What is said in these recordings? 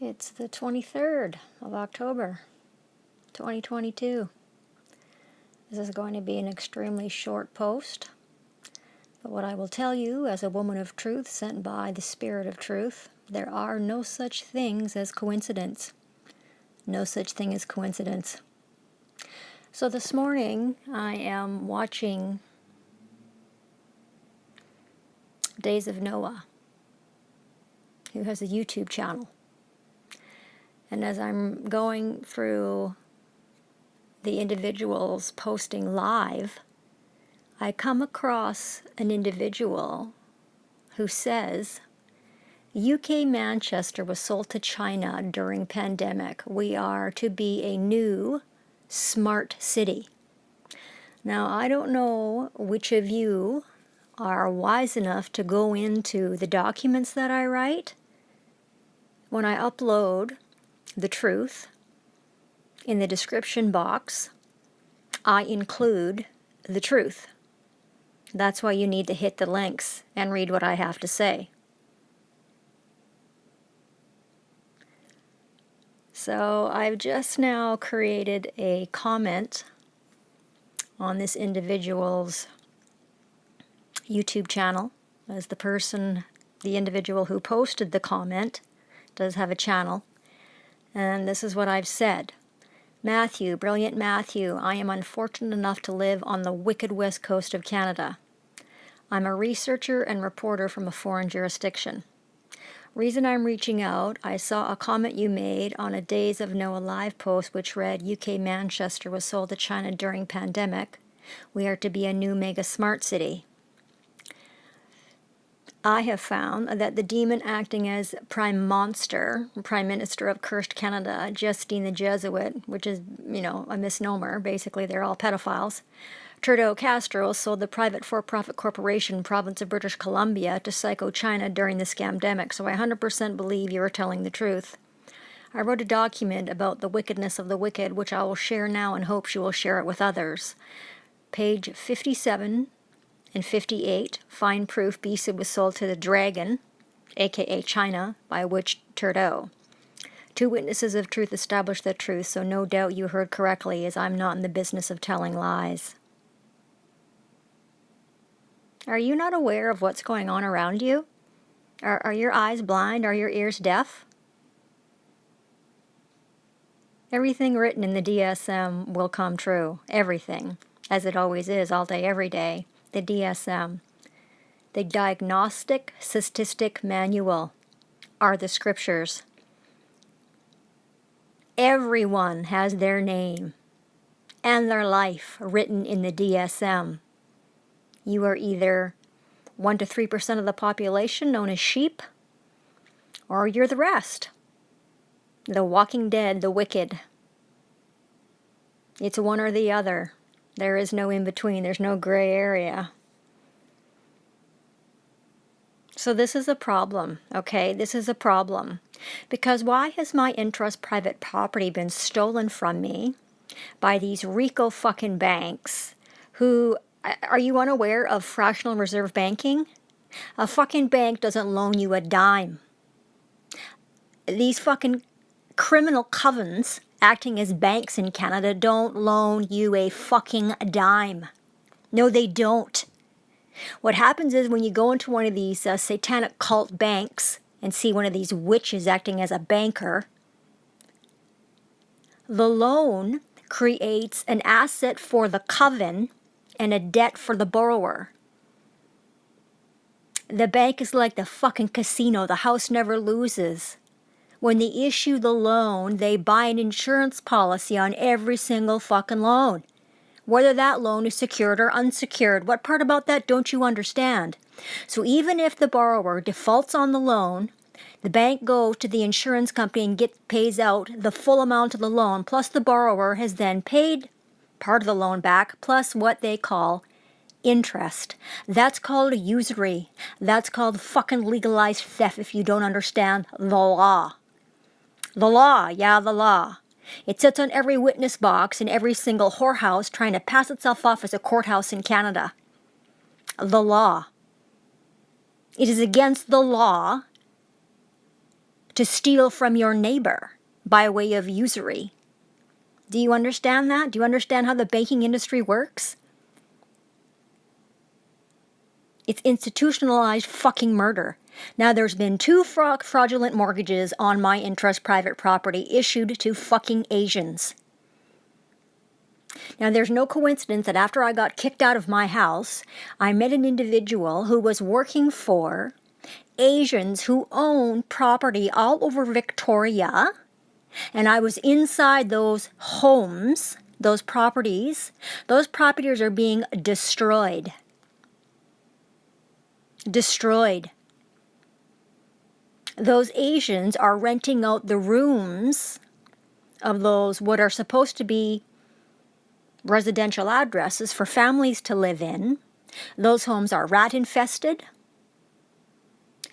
It's the 23rd of October, 2022. This is going to be an extremely short post, but what I will tell you as a woman of truth sent by the Spirit of Truth, there are no such things as coincidence. No such thing as coincidence. So this morning I am watching Days of Noah, who has a YouTube channel. And as I'm going through the individuals posting live, I come across an individual who says, UK Manchester was sold to China during pandemic. We are to be a new smart city. Now, I don't know which of you are wise enough to go into the documents that I write. When I upload the truth, in the description box, I include the truth. That's why you need to hit the links and read what I have to say. So I've just now created a comment on this individual's YouTube channel, as the individual who posted the comment does have a channel. And this is what I've said. Matthew, brilliant Matthew, I am unfortunate enough to live on the wicked west coast of Canada. I'm a researcher and reporter from a foreign jurisdiction. Reason I'm reaching out, I saw a comment you made on a Days of Noah live post which read, UK Manchester was sold to China during pandemic. We are to be a new mega smart city. I have found that the demon acting as Prime Minister of cursed Canada, Justine the Jesuit, which is, a misnomer. Basically, they're all pedophiles. Trudeau Castro sold the private for-profit corporation, province of British Columbia, to Psycho China during the scamdemic, so I 100% believe you are telling the truth. I wrote a document about the wickedness of the wicked, which I will share now and hope you will share it with others. Page 57 and 58, find proof BC was sold to the dragon, aka China, by which Trudeau. Two witnesses of truth established the truth, so no doubt you heard correctly, as I'm not in the business of telling lies. Are you not aware of what's going on around you? Are your eyes blind? Are your ears deaf? Everything written in the DSM will come true. Everything. As it always is, all day, every day. The DSM. The Diagnostic Statistic Manual are the scriptures. Everyone has their name and their life written in the DSM. You are either 1 to 3% of the population, known as sheep, or you're the rest. The walking dead, the wicked. It's one or the other. There is no in between. There's no gray area. So this is a problem, okay? This is a problem. Because why has my interest private property been stolen from me by these Rico fucking banks who... Are you unaware of fractional reserve banking? A fucking bank doesn't loan you a dime. These fucking criminal covens acting as banks in Canada don't loan you a fucking dime. No, they don't. What happens is when you go into one of these satanic cult banks and see one of these witches acting as a banker, the loan creates an asset for the coven and a debt for the borrower. The bank is like the fucking casino. The house never loses. When they issue the loan, they buy an insurance policy on every single fucking loan. Whether that loan is secured or unsecured. What part about that don't you understand? So even if the borrower defaults on the loan, the bank goes to the insurance company and pays out the full amount of the loan, plus the borrower has then paid part of the loan back, plus what they call interest. That's called usury. That's called fucking legalized theft if you don't understand the law. The law, yeah, the law. It sits on every witness box in every single whorehouse trying to pass itself off as a courthouse in Canada. The law. It is against the law to steal from your neighbor by way of usury. Do you understand that? Do you understand how the banking industry works? It's institutionalized fucking murder. Now, there's been 2 fraudulent mortgages on my interest private property issued to fucking Asians. Now, there's no coincidence that after I got kicked out of my house, I met an individual who was working for Asians who own property all over Victoria, and I was inside those homes, those properties. Those properties are being destroyed. Destroyed. Those Asians are renting out the rooms of those what are supposed to be residential addresses for families to live in. Those homes are rat infested.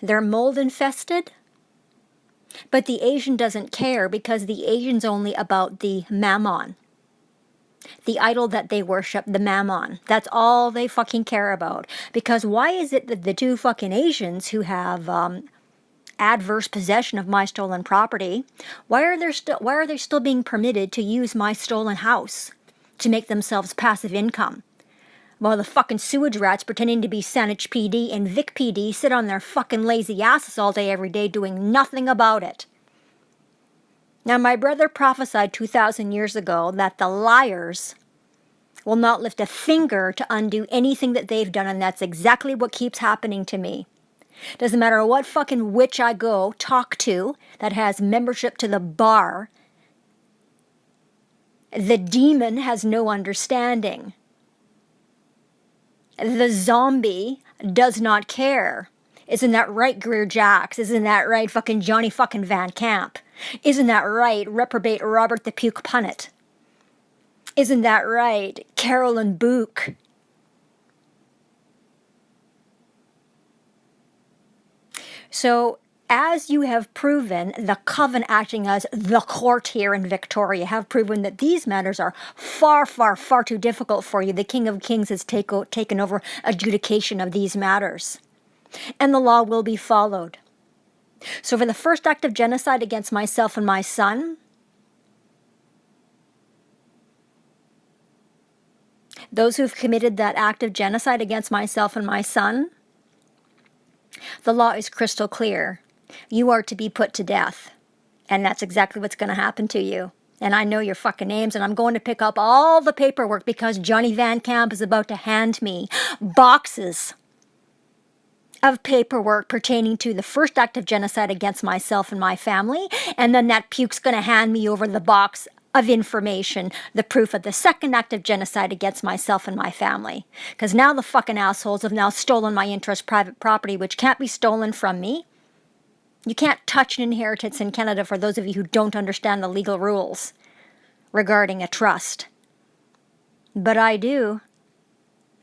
They're mold infested. But the Asian doesn't care because the Asian's only about the mammon. The idol that they worship, the mammon. That's all they fucking care about. Because why is it that the 2 fucking Asians who have adverse possession of my stolen property, why are they still being permitted to use my stolen house to make themselves passive income? While the fucking sewage rats pretending to be SAANICH PD and Vic PD sit on their fucking lazy asses all day every day doing nothing about it. Now, my brother prophesied 2,000 years ago that the liars will not lift a finger to undo anything that they've done, and that's exactly what keeps happening to me. Doesn't matter what fucking witch I go talk to that has membership to the bar, the demon has no understanding. The zombie does not care. Isn't that right, Greer Jacks? Isn't that right, fucking Johnny fucking Van Camp? Isn't that right, reprobate Robert the Puke Punnett? Isn't that right, Carolyn Book? So, as you have proven, the Coven acting as the court here in Victoria have proven that these matters are far, far, far too difficult for you. The King of Kings has taken over adjudication of these matters. And the law will be followed. So for the first act of genocide against myself and my son, those who've committed that act of genocide against myself and my son, the law is crystal clear. You are to be put to death. And that's exactly what's going to happen to you. And I know your fucking names, and I'm going to pick up all the paperwork because Johnny Van Camp is about to hand me boxes of paperwork pertaining to the first act of genocide against myself and my family, and then that puke's going to hand me over the box of information, the proof of the second act of genocide against myself and my family. Because now the fucking assholes have now stolen my interest private property, which can't be stolen from me. You can't touch an inheritance in Canada, for those of you who don't understand the legal rules regarding a trust. But I do.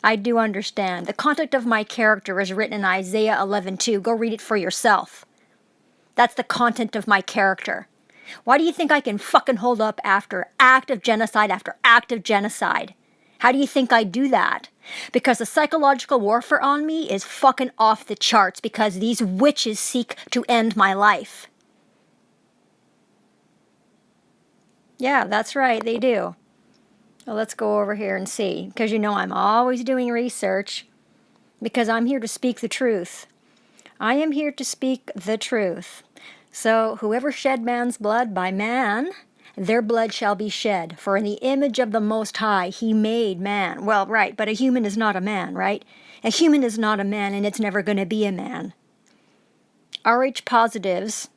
I do understand. The content of my character is written in Isaiah 11:2. Go read it for yourself. That's the content of my character. Why do you think I can fucking hold up after act of genocide after act of genocide? How do you think I do that? Because the psychological warfare on me is fucking off the charts because these witches seek to end my life. Yeah, that's right, they do. Well, let's go over here and see, because you know I'm always doing research, because I'm here to speak the truth. I am here to speak the truth. So, whoever shed man's blood, by man, their blood shall be shed. For in the image of the Most High, he made man. Well, right, but a human is not a man, right? A human is not a man, and it's never going to be a man. Rh positives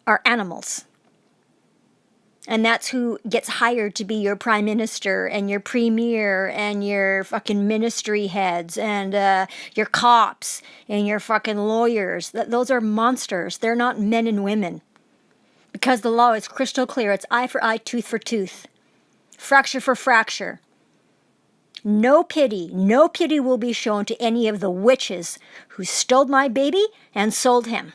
are animals. And that's who gets hired to be your prime minister and your premier and your fucking ministry heads and your cops and your fucking lawyers. Those are monsters. They're not men and women. Because the law is crystal clear. It's eye for eye, tooth for tooth. Fracture for fracture. No pity will be shown to any of the witches who stole my baby and sold him.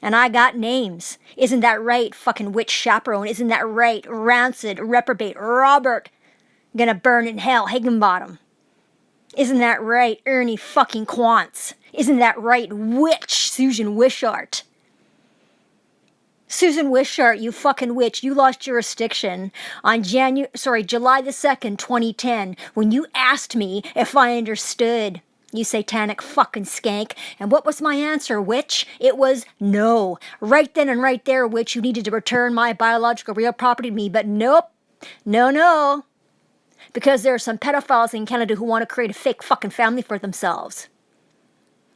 And I got names. Isn't that right, fucking witch chaperone? Isn't that right, rancid, reprobate, Robert, gonna burn in hell, Higginbottom? Isn't that right, Ernie fucking Quantz? Isn't that right, witch, Susan Wishart? Susan Wishart, you fucking witch, you lost jurisdiction on July the 2nd, 2010, when you asked me if I understood, you satanic fucking skank. And what was my answer, witch? It was no. Right then and right there, witch, you needed to return my biological real property to me, but nope. No. Because there are some pedophiles in Canada who want to create a fake fucking family for themselves.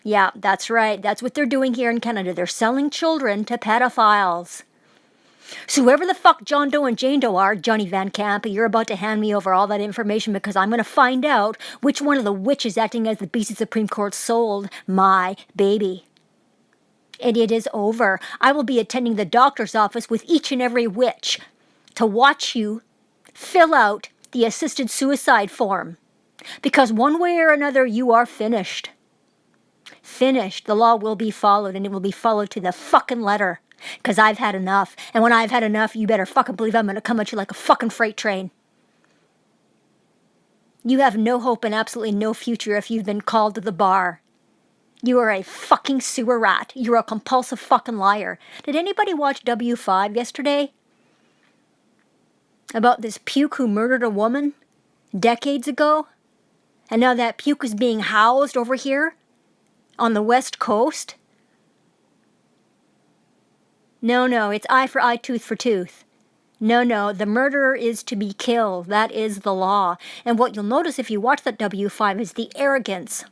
Yeah, that's right. That's what they're doing here in Canada. They're selling children to pedophiles. So whoever the fuck John Doe and Jane Doe are, Johnny Van Camp, you're about to hand me over all that information because I'm going to find out which one of the witches acting as the BC Supreme Court sold my baby. And it is over. I will be attending the doctor's office with each and every witch to watch you fill out the assisted suicide form. Because one way or another, you are finished. Finished. The law will be followed, and it will be followed to the fucking letter. Because I've had enough. And when I've had enough, you better fucking believe I'm going to come at you like a fucking freight train. You have no hope and absolutely no future if you've been called to the bar. You are a fucking sewer rat. You're a compulsive fucking liar. Did anybody watch W5 yesterday? About this puke who murdered a woman decades ago? And now that puke is being housed over here on the West Coast? No, it's eye for eye, tooth for tooth. No, the murderer is to be killed. That is the law. And what you'll notice if you watch that W5 is the arrogance.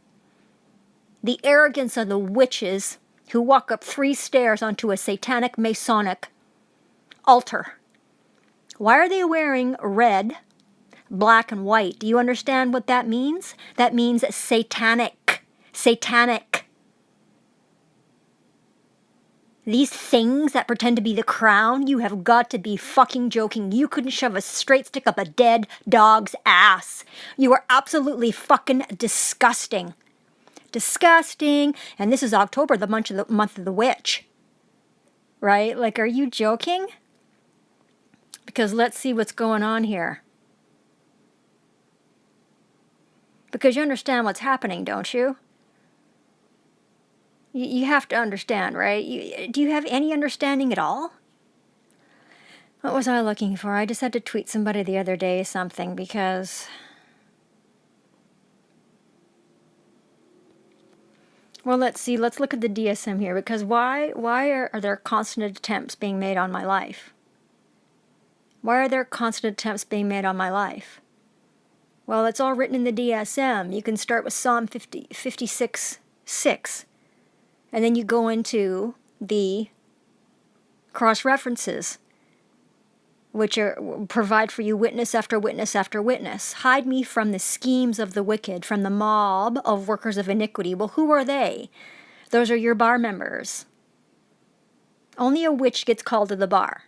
The arrogance of the witches who walk up 3 stairs onto a satanic Masonic altar. Why are they wearing red, black, and white? Do you understand what that means? That means satanic. Satanic. These things that pretend to be the crown, you have got to be fucking joking. You couldn't shove a straight stick up a dead dog's ass. You are absolutely fucking disgusting. Disgusting. And this is October, the month of the witch. Right? Like, are you joking? Because let's see what's going on here. Because you understand what's happening, don't you? You have to understand, right? Do you have any understanding at all? What was I looking for? I just had to tweet somebody the other day something because... Well, let's see. Let's look at the DSM here because why are there constant attempts being made on my life? Why are there constant attempts being made on my life? Well, it's all written in the DSM. You can start with Psalm 56:6. And then you go into the cross-references, which provide for you witness after witness after witness. Hide me from the schemes of the wicked, from the mob of workers of iniquity. Well, who are they? Those are your bar members. Only a witch gets called to the bar.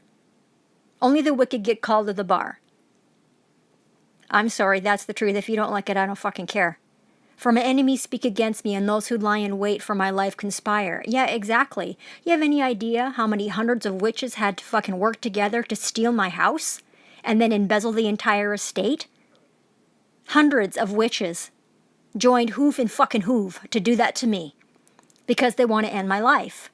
Only the wicked get called to the bar. I'm sorry, that's the truth. If you don't like it, I don't fucking care. For my enemies speak against me, and those who lie in wait for my life conspire. Yeah, exactly. You have any idea how many hundreds of witches had to fucking work together to steal my house? And then embezzle the entire estate? Hundreds of witches joined hoof and fucking hoof to do that to me. Because they want to end my life.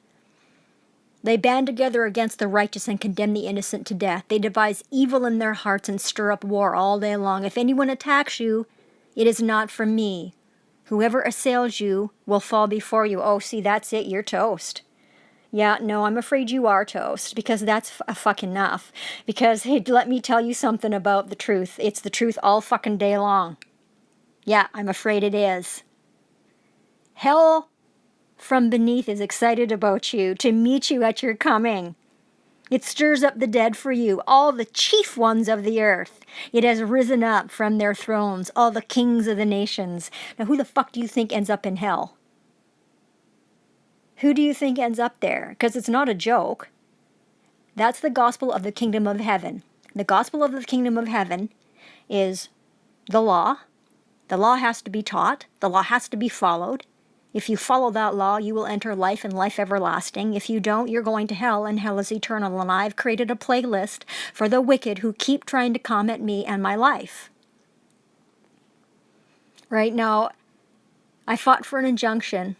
They band together against the righteous and condemn the innocent to death. They devise evil in their hearts and stir up war all day long. If anyone attacks you, it is not from me. Whoever assails you will fall before you. Oh, see, that's it. You're toast. Yeah, no, I'm afraid you are toast because that's fucking enough. Because, hey, let me tell you something about the truth. It's the truth all fucking day long. Yeah, I'm afraid it is. Hell from beneath is excited about you to meet you at your coming. It stirs up the dead for you, all the chief ones of the earth. It has risen up from their thrones, all the kings of the nations. Now, who the fuck do you think ends up in hell? Who do you think ends up there? Because it's not a joke. That's the gospel of the kingdom of heaven. The gospel of the kingdom of heaven is the law. The law has to be taught. The law has to be followed. If you follow that law, you will enter life and life everlasting. If you don't, you're going to hell, and hell is eternal. And I've created a playlist for the wicked who keep trying to come at me and my life. Right now, I fought for an injunction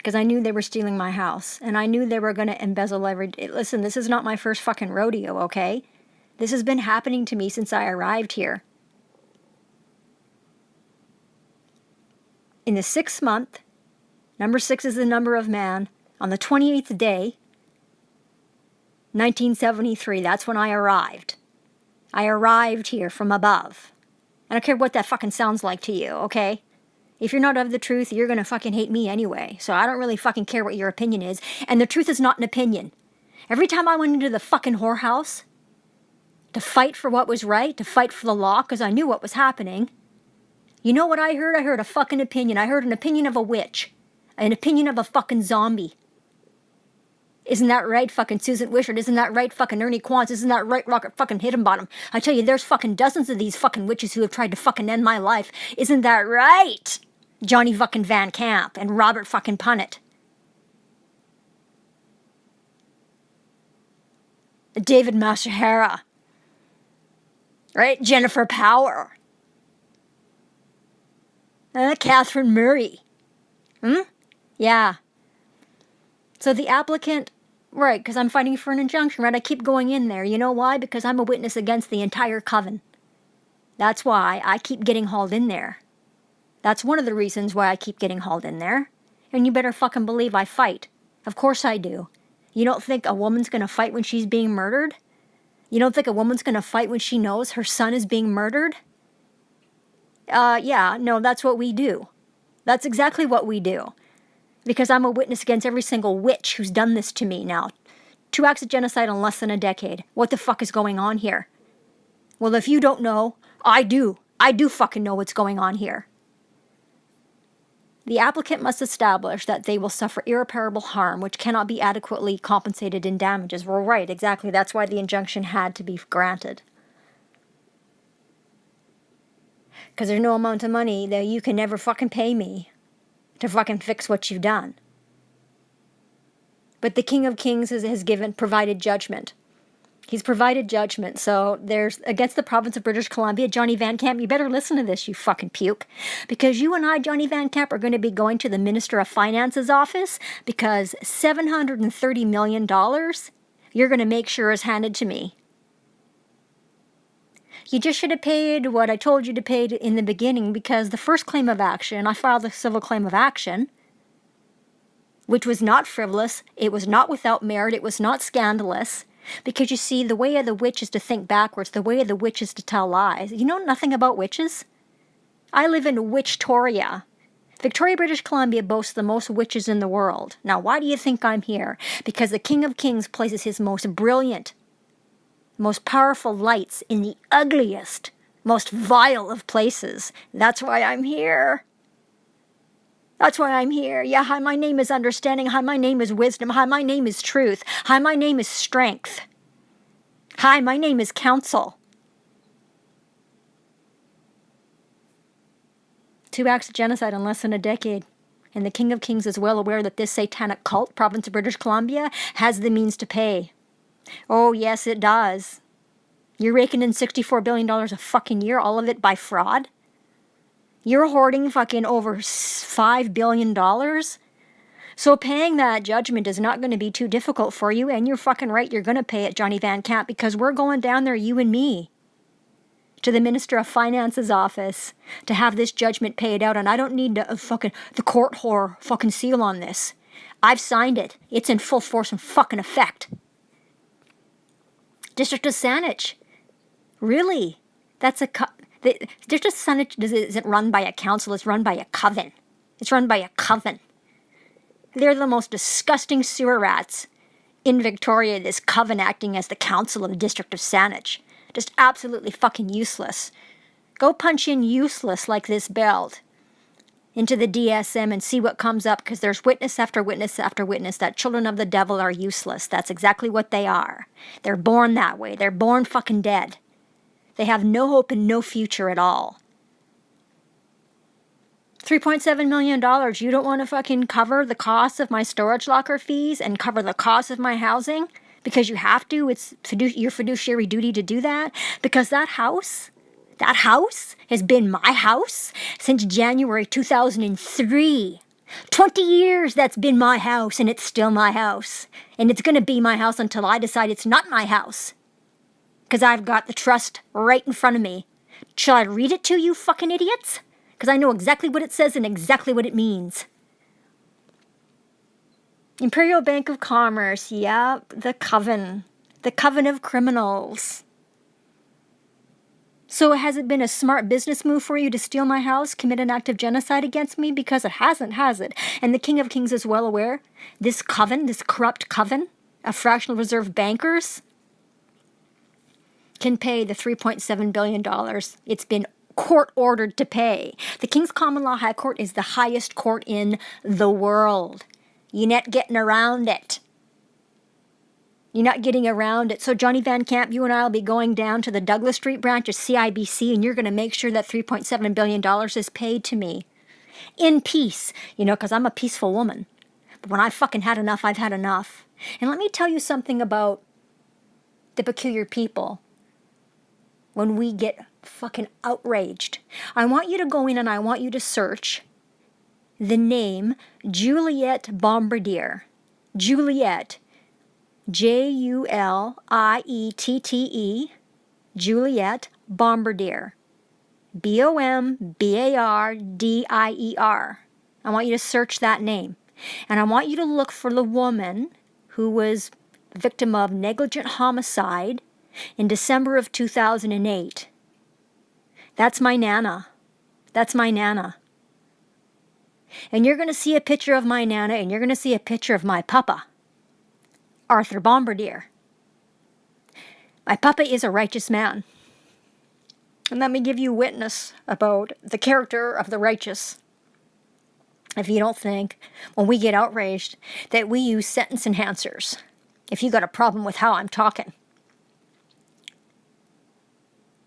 because I knew they were stealing my house, and I knew they were going to embezzle every... Listen, this is not my first fucking rodeo, okay? This has been happening to me since I arrived here. In the 6th month, number 6 is the number of man, on the 28th day, 1973, that's when I arrived. I arrived here from above. I don't care what that fucking sounds like to you, okay? If you're not of the truth, you're gonna fucking hate me anyway. So I don't really fucking care what your opinion is. And the truth is not an opinion. Every time I went into the fucking whorehouse to fight for what was right, to fight for the law, because I knew what was happening, you know what I heard? I heard a fucking opinion. I heard an opinion of a witch. An opinion of a fucking zombie. Isn't that right, fucking Susan Wishart? Isn't that right, fucking Ernie Quantz? Isn't that right, Rocket fucking Higginbottom? I tell you, there's fucking dozens of these fucking witches who have tried to fucking end my life. Isn't that right? Johnny fucking Van Camp and Robert fucking Punnett. David Masahara. Right? Jennifer Power. Catherine Murray. Yeah. So the applicant, right, because I'm fighting for an injunction, right? I keep going in there. You know why? Because I'm a witness against the entire coven. That's why I keep getting hauled in there. That's one of the reasons why I keep getting hauled in there. And you better fucking believe I fight. Of course I do. You don't think a woman's gonna fight when she's being murdered? You don't think a woman's gonna fight when she knows her son is being murdered? Yeah, no, that's what we do. That's exactly what we do. Because I'm a witness against every single witch who's done this to me now. 2 acts of genocide in less than a decade. What the fuck is going on here? Well, if you don't know, I do. I do fucking know what's going on here. The applicant must establish that they will suffer irreparable harm, which cannot be adequately compensated in damages. Well, right, exactly. That's why the injunction had to be granted. Because there's no amount of money that you can never fucking pay me to fucking fix what you've done. But the King of Kings has provided judgment. He's provided judgment. So there's, against the province of British Columbia, Johnny Van Camp, you better listen to this, you fucking puke. Because you and I, Johnny Van Camp, are going to be going to the Minister of Finance's office because $730 million you're going to make sure is handed to me. You just should have paid what I told you to pay in the beginning, because the first claim of action, I filed a civil claim of action, which was not frivolous, it was not without merit, it was not scandalous, because you see, the way of the witch is to think backwards, the way of the witch is to tell lies. You know nothing about witches? I live in Witchtoria. Victoria, British Columbia boasts the most witches in the world. Now, why do you think I'm here? Because the King of Kings places his most brilliant, most powerful lights in the ugliest, most vile of places. That's why I'm here. That's why I'm here. Yeah, hi, my name is understanding. Hi, my name is wisdom. Hi, my name is truth. Hi, my name is strength. Hi, my name is counsel. 2 acts of genocide in less than a decade. And the King of Kings is well aware that this satanic cult, province of British Columbia, has the means to pay. Oh, yes, it does. You're raking in $64 billion a fucking year, all of it by fraud? You're hoarding fucking over $5 billion? So paying that judgment is not going to be too difficult for you, and you're fucking right, you're going to pay it, Johnny Van Camp, because we're going down there, you and me, to the Minister of Finance's office to have this judgment paid out, and I don't need the court whore fucking seal on this. I've signed it. It's in full force and fucking effect. District of SAANICH. Really? That's a... The District of SAANICH isn't run by a council, it's run by a coven. It's run by a coven. They're the most disgusting sewer rats in Victoria, this coven acting as the council of the District of SAANICH. Just absolutely fucking useless. Go punch in useless like this belt into the DSM and see what comes up, because there's witness after witness after witness that children of the devil are useless. That's exactly what they are. They're born that way. They're born fucking dead. They have no hope and no future at all. $3.7 million. You don't want to fucking cover the cost of my storage locker fees and cover the cost of my housing? Because you have to. It's your fiduciary duty to do that. Because that house has been my house since January 2003. 20 years that's been my house, and it's still my house. And it's going to be my house until I decide it's not my house. Because I've got the trust right in front of me. Shall I read it to you, fucking idiots? Because I know exactly what it says and exactly what it means. Imperial Bank of Commerce, yeah, the coven. The coven of criminals. So has it been a smart business move for you to steal my house, commit an act of genocide against me? Because it hasn't, has it? And the King of Kings is well aware. This coven, this corrupt coven of fractional reserve bankers can pay the $3.7 billion it's been court-ordered to pay. The King's Common Law High Court is the highest court in the world. You're not getting around it. You're not getting around it. So Johnny Van Camp, you and I will be going down to the Douglas Street branch of CIBC, and you're going to make sure that $3.7 billion is paid to me. In peace. You know, because I'm a peaceful woman. But when I've fucking had enough, I've had enough. And let me tell you something about the peculiar people. When we get fucking outraged. I want you to go in and I want you to search the name Juliette Bombardier. Juliette. Juliette, Juliette Bombardier. Bombardier. I want you to search that name. And I want you to look for the woman who was victim of negligent homicide in December of 2008. That's my Nana. That's my Nana. And you're going to see a picture of my Nana, and you're going to see a picture of my Papa, Arthur Bombardier. My Papa is a righteous man. And let me give you witness about the character of the righteous. If you don't think, when we get outraged, that we use sentence enhancers. If you got a problem with how I'm talking.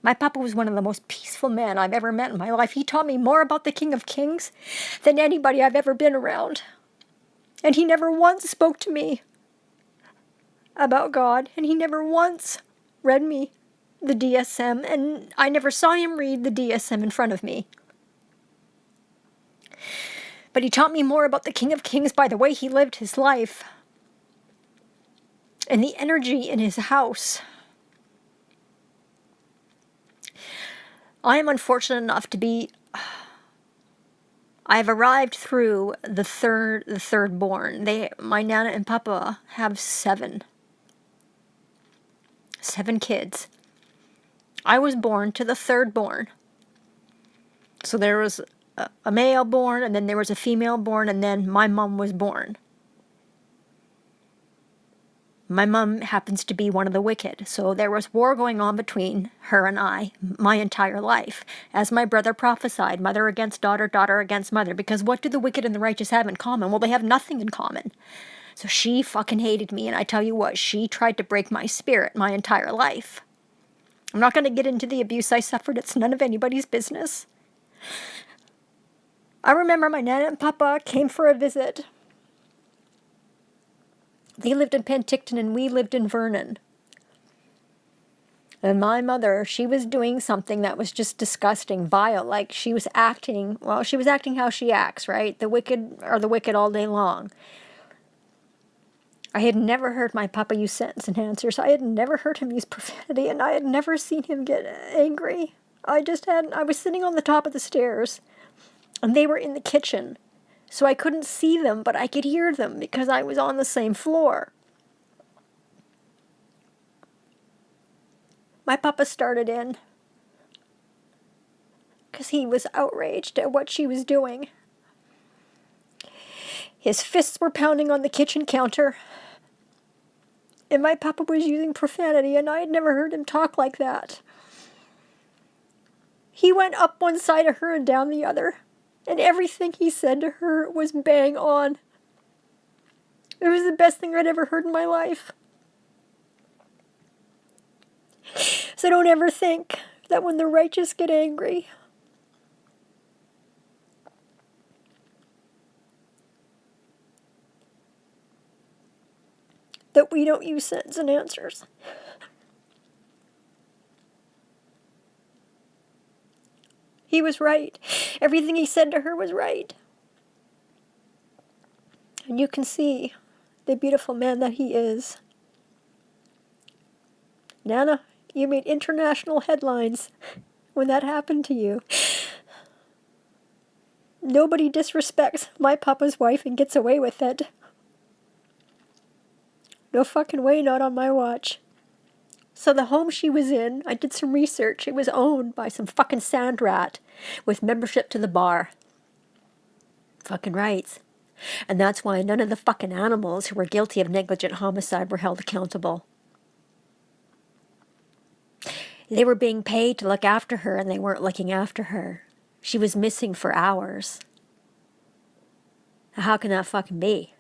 My Papa was one of the most peaceful men I've ever met in my life. He taught me more about the King of Kings than anybody I've ever been around. And he never once spoke to me about God, and he never once read me the DSM, and I never saw him read the DSM in front of me. But he taught me more about the King of Kings by the way he lived his life and the energy in his house. I am unfortunate enough to be... I've arrived through the third born. My Nana and Papa have 7 kids. I was born to the third born. So there was a male born, and then there was a female born, and then my mom was born. My mom happens to be one of the wicked, so there was war going on between her and I my entire life. As my brother prophesied, mother against daughter, daughter against mother, because what do the wicked and the righteous have in common? Well, they have nothing in common. So she fucking hated me, and I tell you what, she tried to break my spirit my entire life. I'm not going to get into the abuse I suffered. It's none of anybody's business. I remember my Nana and Papa came for a visit. They lived in Penticton and we lived in Vernon. And my mother, she was doing something that was just disgusting, vile. Like she was acting how she acts, right? The wicked are the wicked all day long. I had never heard my Papa use sentence enhancers. I had never heard him use profanity, and I had never seen him get angry. I was sitting on the top of the stairs, and they were in the kitchen. So I couldn't see them, but I could hear them because I was on the same floor. My Papa started in because he was outraged at what she was doing. His fists were pounding on the kitchen counter, and my Papa was using profanity, and I had never heard him talk like that. He went up one side of her and down the other. And everything he said to her was bang on. It was the best thing I'd ever heard in my life. So don't ever think that when the righteous get angry, that we don't use sentence enhancers. He was right. Everything he said to her was right. And you can see the beautiful man that he is. Nana, you made international headlines when that happened to you. Nobody disrespects my papa's wife and gets away with it. No fucking way, not on my watch. So the home she was in, I did some research. It was owned by some fucking sand rat with membership to the bar. Fucking rights. And that's why none of the fucking animals who were guilty of negligent homicide were held accountable. They were being paid to look after her, and they weren't looking after her. She was missing for hours. How can that fucking be?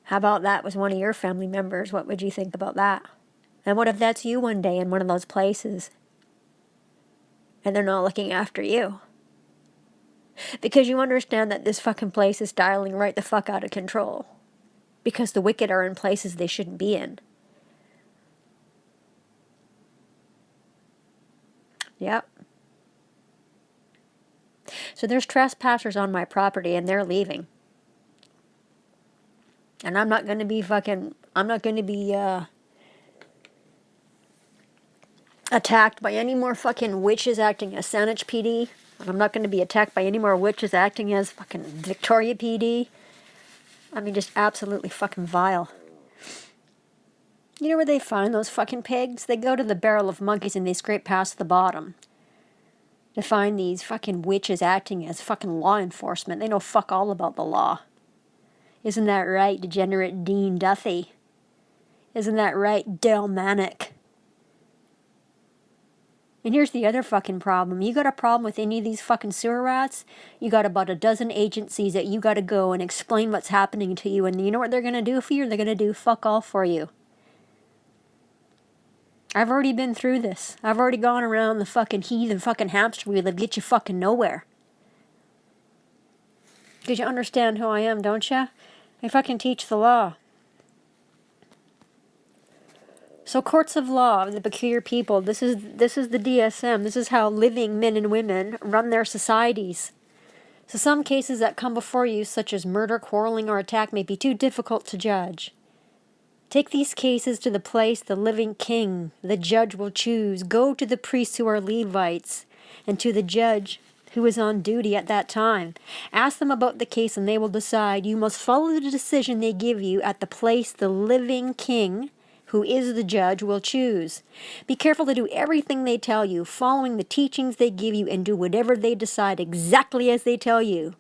How about that was one of your family members? What would you think about that? And what if that's you one day in one of those places and they're not looking after you? Because you understand that this fucking place is dialing right the fuck out of control. Because the wicked are in places they shouldn't be in. Yep. So there's trespassers on my property and they're leaving. And I'm not going to be attacked by any more fucking witches acting as SAANICH PD. I'm not going to be attacked by any more witches acting as fucking Victoria PD. I mean, just absolutely fucking vile. You know where they find those fucking pigs? They go to the barrel of monkeys and they scrape past the bottom to find these fucking witches acting as fucking law enforcement. They know fuck all about the law. Isn't that right, degenerate Dean Duthie? Isn't that right, Dale Manick? And here's the other fucking problem. You got a problem with any of these fucking sewer rats? You got about a dozen agencies that you got to go and explain what's happening to you. And you know what they're going to do for you? They're going to do fuck all for you. I've already been through this. I've already gone around the fucking heathen fucking hamster wheel that get you fucking nowhere. Because you understand who I am, don't you? I fucking teach the law. So courts of law of the peculiar people, this is the DSM. This is how living men and women run their societies. So some cases that come before you, such as murder, quarreling, or attack, may be too difficult to judge. Take these cases to the place the living king, the judge, will choose. Go to the priests who are Levites, and to the judge who is on duty at that time. Ask them about the case and they will decide. You must follow the decision they give you at the place the living king, who is the judge, will choose. Be careful to do everything they tell you, following the teachings they give you, and do whatever they decide exactly as they tell you.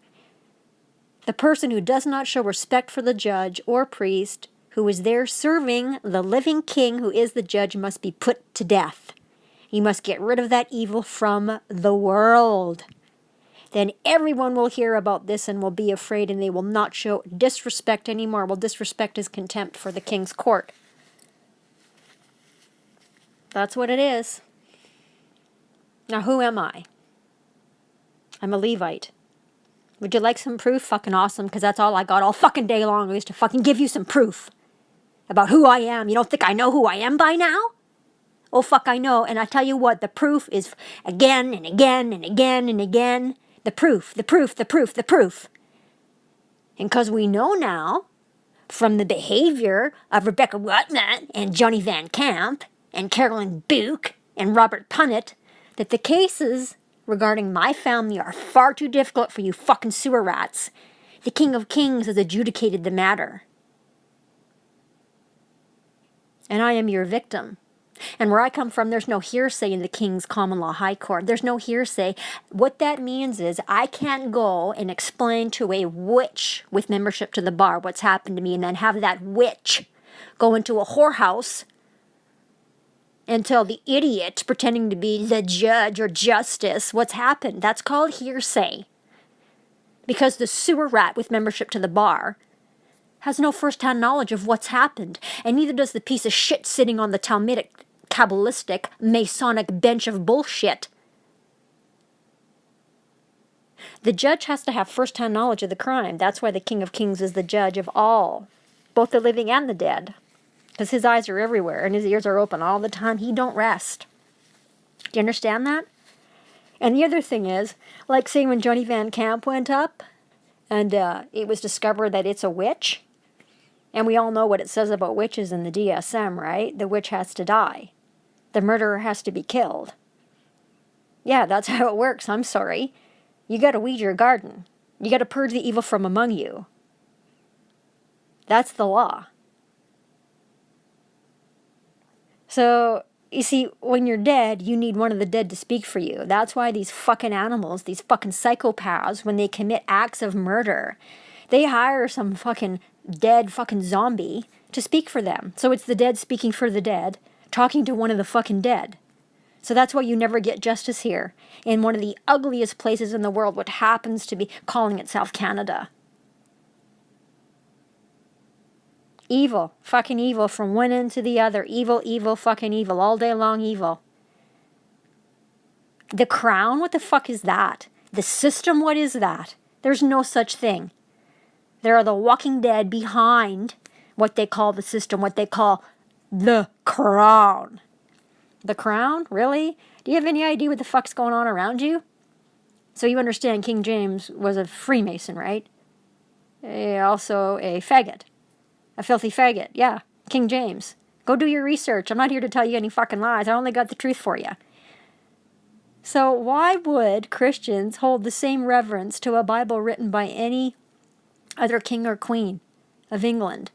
The person who does not show respect for the judge or priest who is there serving the living king, who is the judge, must be put to death. You must get rid of that evil from the world. Then everyone will hear about this and will be afraid, and they will not show disrespect anymore. Well, disrespect is contempt for the king's court. That's what it is. Now, who am I? I'm a Levite. Would you like some proof? Fucking awesome, because that's all I got all fucking day long, is to fucking give you some proof about who I am. You don't think I know who I am by now? Oh, fuck, I know. And I tell you what, the proof is again and again and again and again. The proof, the proof, the proof, the proof. And because we know now, from the behavior of Rebecca Whatnot and Johnny Van Camp and Carolyn Buke and Robert Punnett, that the cases regarding my family are far too difficult for you fucking sewer rats. The King of Kings has adjudicated the matter. And I am your victim. And where I come from, there's no hearsay in the King's Common Law High Court. There's no hearsay. What that means is I can't go and explain to a witch with membership to the bar what's happened to me and then have that witch go into a whorehouse and tell the idiot pretending to be the judge or justice what's happened. That's called hearsay. Because the sewer rat with membership to the bar has no first-hand knowledge of what's happened, and neither does the piece of shit sitting on the Talmudic, Kabbalistic, Masonic bench of bullshit. The judge has to have first-hand knowledge of the crime. That's why the King of Kings is the judge of all, both the living and the dead, because his eyes are everywhere and his ears are open all the time. He don't rest. Do you understand that? And the other thing is, like say when Johnny Van Camp went up, and it was discovered that it's a witch. And we all know what it says about witches in the DSM, right? The witch has to die. The murderer has to be killed. Yeah, that's how it works. I'm sorry. You got to weed your garden. You got to purge the evil from among you. That's the law. So, you see, when you're dead, you need one of the dead to speak for you. That's why these fucking animals, these fucking psychopaths, when they commit acts of murder, they hire some fucking dead fucking zombie to speak for them. So it's the dead speaking for the dead, talking to one of the fucking dead. So that's why you never get justice here, in one of the ugliest places in the world, what happens to be calling itself Canada. Evil, fucking evil, from one end to the other. Evil, evil, fucking evil, all day long evil. The crown, what the fuck is that? The system, what is that? There's no such thing. There are the walking dead behind what they call the system, what they call the crown. The crown? Really? Do you have any idea what the fuck's going on around you? So you understand King James was a Freemason, right? Also a faggot. A filthy faggot, yeah. King James. Go do your research. I'm not here to tell you any fucking lies. I only got the truth for you. So why would Christians hold the same reverence to a Bible written by any other king or queen of England?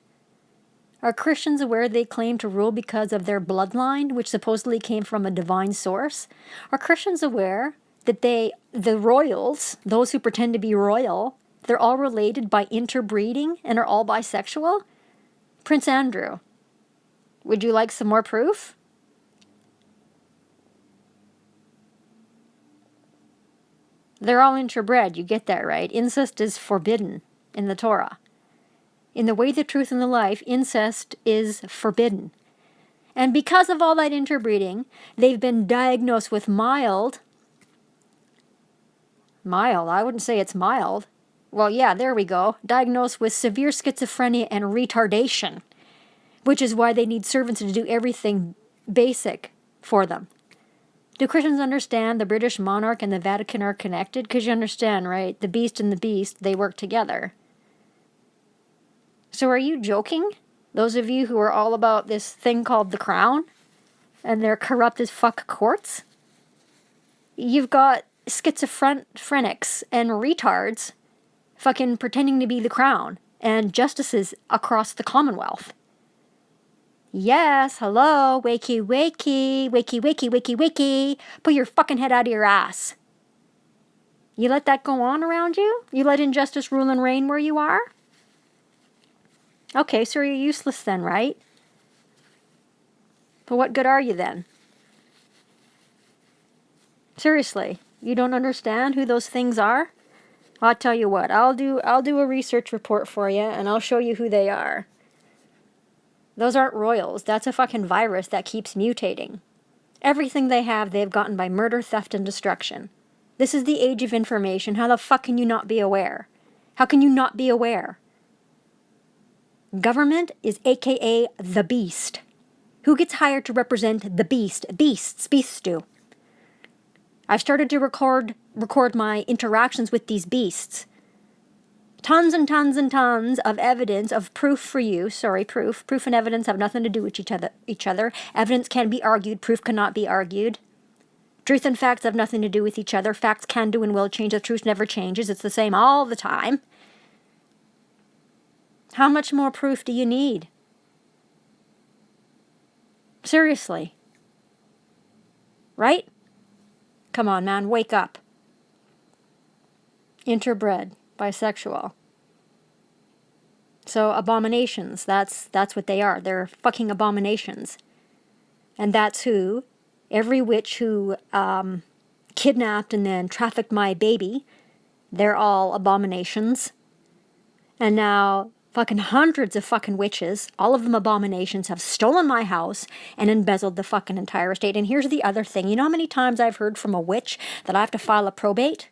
Are Christians aware they claim to rule because of their bloodline, which supposedly came from a divine source? Are Christians aware that the royals, those who pretend to be royal, they're all related by interbreeding and are all bisexual? Prince Andrew, would you like some more proof? They're all interbred, you get that right. Incest is forbidden in the Torah. In the way, the truth, and the life, incest is forbidden. And because of all that interbreeding, they've been diagnosed with mild, I wouldn't say it's mild. Well, yeah, there we go. Diagnosed with severe schizophrenia and retardation, which is why they need servants to do everything basic for them. Do Christians understand the British monarch and the Vatican are connected? Because you understand, right? The beast and the beast, they work together. So are you joking? Those of you who are all about this thing called the crown and their corrupt as fuck courts? You've got schizophrenics and retards fucking pretending to be the crown and justices across the Commonwealth. Yes, hello, wakey, wakey, wakey, wakey, wakey, wakey. Put your fucking head out of your ass. You let that go on around you? You let injustice rule and reign where you are? Okay, so you're useless then, right? But what good are you then? Seriously, you don't understand who those things are? I'll tell you what, I'll do a research report for you and I'll show you who they are. Those aren't royals. That's a fucking virus that keeps mutating. Everything they have, they've gotten by murder, theft, and destruction. This is the age of information. How the fuck can you not be aware? How can you not be aware? Government is AKA the beast. Who gets hired to represent the beast? Beasts do. I've started to record my interactions with these beasts. Tons and tons and tons of evidence, of proof for you. Sorry, proof. Proof and evidence have nothing to do with each other. Evidence can be argued. Proof cannot be argued. Truth and facts have nothing to do with each other. Facts can do and will change. The truth never changes. It's the same all the time. How much more proof do you need? Seriously. Right? Come on, man, wake up. Interbred, bisexual. So abominations, that's what they are. They're fucking abominations. And that's who, every witch who kidnapped and then trafficked my baby, they're all abominations. And now fucking hundreds of fucking witches, all of them abominations, have stolen my house and embezzled the fucking entire estate. And here's the other thing. You know how many times I've heard from a witch that I have to file a probate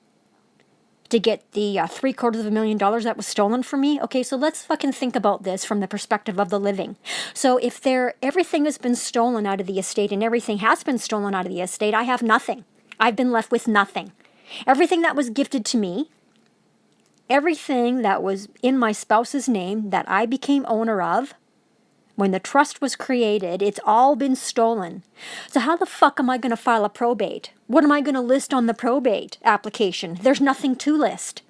to get the $750,000 that was stolen from me? Okay, so let's fucking think about this from the perspective of the living. So if everything has been stolen out of the estate and everything has been stolen out of the estate, I have nothing. I've been left with nothing. Everything that was gifted to me everything that was in my spouse's name that I became owner of, when the trust was created, it's all been stolen. So how the fuck am I going to file a probate? What am I going to list on the probate application? There's nothing to list.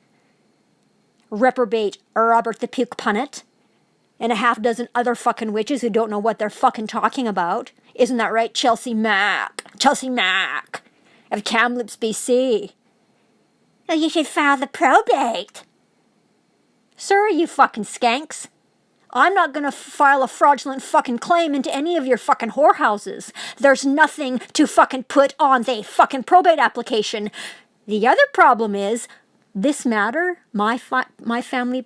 Reprobate Robert the Puke Punnett and a half dozen other fucking witches who don't know what they're fucking talking about. Isn't that right, Chelsea Mack? Chelsea Mack of Kamloops, BC. Oh, you should file the probate. Sir, you fucking skanks. I'm not going to file a fraudulent fucking claim into any of your fucking whorehouses. There's nothing to fucking put on the fucking probate application. The other problem is, this matter, my family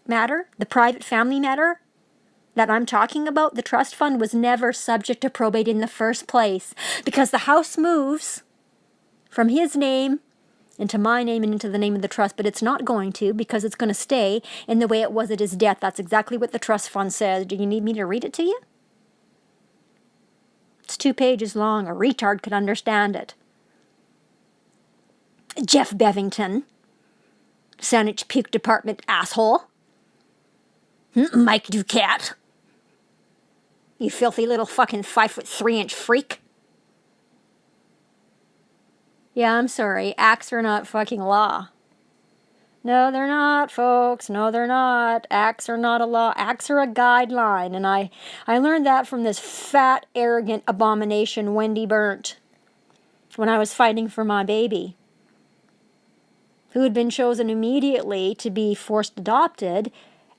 matter, the private family matter that I'm talking about, the trust fund was never subject to probate in the first place because the house moves from his name into my name and into the name of the trust, but it's not going to because it's going to stay in the way it was at his death. That's exactly what the trust fund says. Do you need me to read it to you? It's 2 pages long. A retard could understand it. Jeff Bevington, SAANICH Puke Department asshole. Mike Duquette, you filthy little fucking 5'3" freak. Yeah, I'm sorry. Acts are not fucking law. No, they're not, folks. No, they're not. Acts are not a law. Acts are a guideline. And I learned that from this fat, arrogant abomination, Wendy Burnt, when I was fighting for my baby, who had been chosen immediately to be forced adopted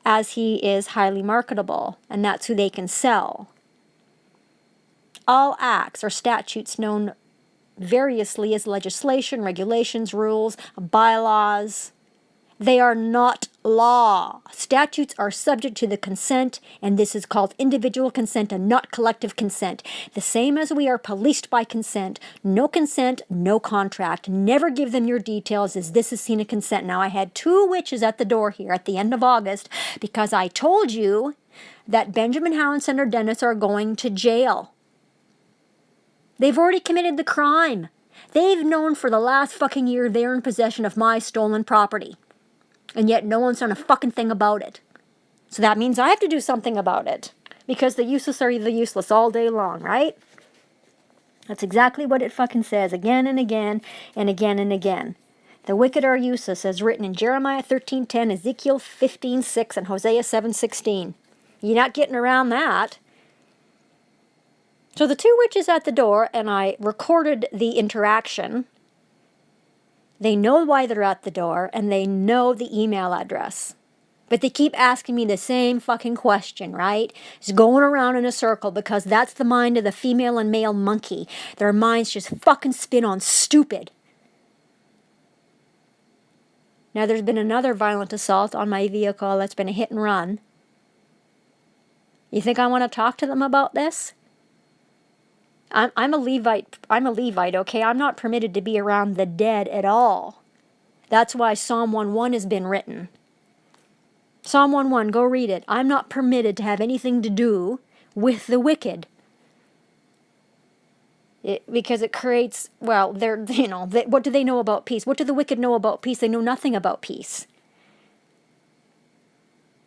as he is highly marketable, and that's who they can sell. All acts or statutes known variously as legislation, regulations, rules, bylaws, they are not law. Statutes are subject to the consent, and this is called individual consent and not collective consent. The same as we are policed by consent. No consent, no contract. Never give them your details as this is seen a consent. Now, I had 2 witches at the door here at the end of August because I told you that Benjamin Howe and Senator Dennis are going to jail. They've already committed the crime. They've known for the last fucking year they're in possession of my stolen property. And yet no one's done a fucking thing about it. So that means I have to do something about it. Because the useless are the useless all day long, right? That's exactly what it fucking says again and again and again and again. The wicked are useless as written in Jeremiah 13:10, Ezekiel 15:6, and Hosea 7:16. You're not getting around that. So the 2 witches at the door, and I recorded the interaction. They know why they're at the door, and they know the email address. But they keep asking me the same fucking question, right? It's going around in a circle because that's the mind of the female and male monkey. Their minds just fucking spin on stupid. Now, there's been another violent assault on my vehicle that's been a hit and run. You think I want to talk to them about this? I'm a Levite, okay? I'm not permitted to be around the dead at all. That's why Psalm 1:1 has been written. Psalm 1:1, go read it. I'm not permitted to have anything to do with the wicked. Because it creates, well, what do they know about peace? What do the wicked know about peace? They know nothing about peace.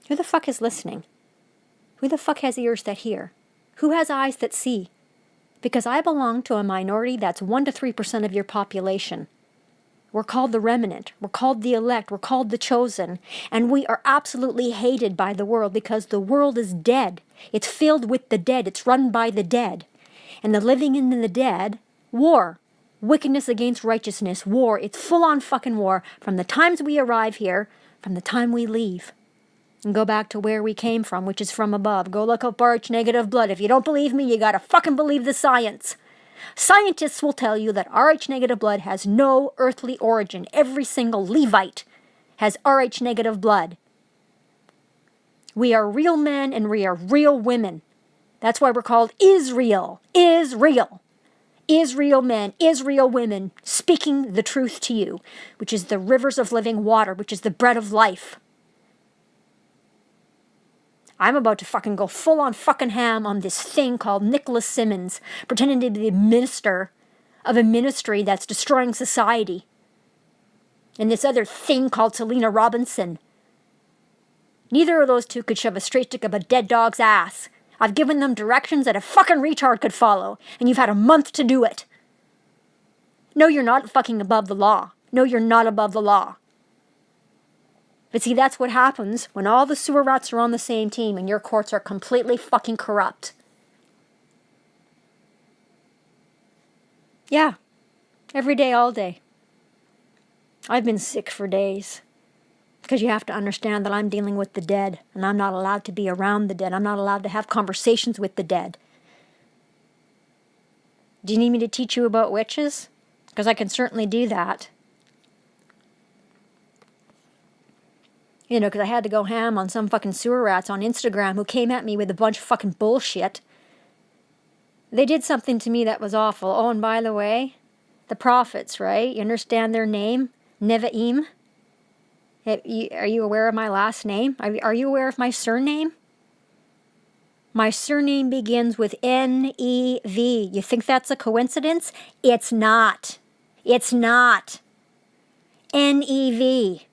Who the fuck is listening? Who the fuck has ears that hear? Who has eyes that see? Because I belong to a minority that's 1 to 3% of your population. We're called the remnant. We're called the elect. We're called the chosen. And we are absolutely hated by the world because the world is dead. It's filled with the dead. It's run by the dead. And the living in the dead, war. Wickedness against righteousness, war. It's full-on fucking war from the times we arrive here, from the time we leave. And go back to where we came from, which is from above. Go look up RH negative blood. If you don't believe me, you gotta fucking believe the science. Scientists will tell you that RH negative blood has no earthly origin. Every single Levite has RH negative blood. We are real men and we are real women. That's why we're called Israel. Israel. Israel men, Israel women, speaking the truth to you, which is the rivers of living water, which is the bread of life. I'm about to fucking go full on fucking ham on this thing called Nicholas Simmons, pretending to be the minister of a ministry that's destroying society. and this other thing called Selena Robinson. Neither of those two could shove a straight stick up a dead dog's ass. I've given them directions that a fucking retard could follow, and you've had a month to do it. No, you're not fucking above the law. No, you're not above the law. But see, that's what happens when all the sewer rats are on the same team and your courts are completely fucking corrupt. Yeah. Every day, all day. I've been sick for days. Because you have to understand that I'm dealing with the dead, and I'm not allowed to be around the dead. I'm not allowed to have conversations with the dead. Do you need me to teach you about witches? Because I can certainly do that. You know, because I had to go ham on some fucking sewer rats on Instagram who came at me with a bunch of fucking bullshit. They did something to me that was awful. Oh, and by the way, the prophets, right? You understand their name? Nevi'im. Are you aware of my last name? Are you aware of my surname? My surname begins with N-E-V. You think that's a coincidence? It's not. It's not. N-E-V.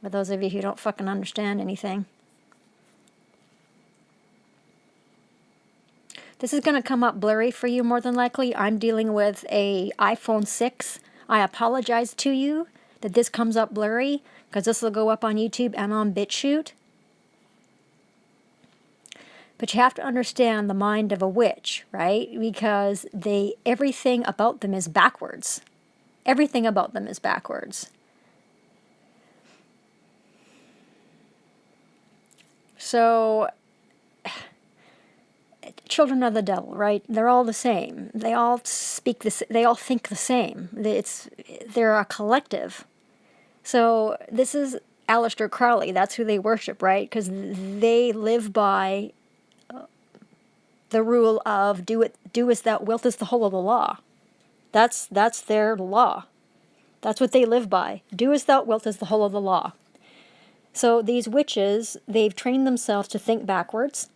For those of you who don't fucking understand anything. This is going to come up blurry for you more than likely. I'm dealing with a iPhone 6. I apologize to you that this comes up blurry, because this will go up on YouTube and on BitChute. But you have to understand the mind of a witch, right? Because everything about them is backwards. Everything about them is backwards. So, children of the devil, right? They're all the same. They all speak this. They all think the same. They're a collective. So this is Aleister Crowley. That's who they worship, right? Because they live by the rule of do as thou wilt is the whole of the law. That's their law. That's what they live by. Do as thou wilt is the whole of the law. So these witches, they've trained themselves to think backwards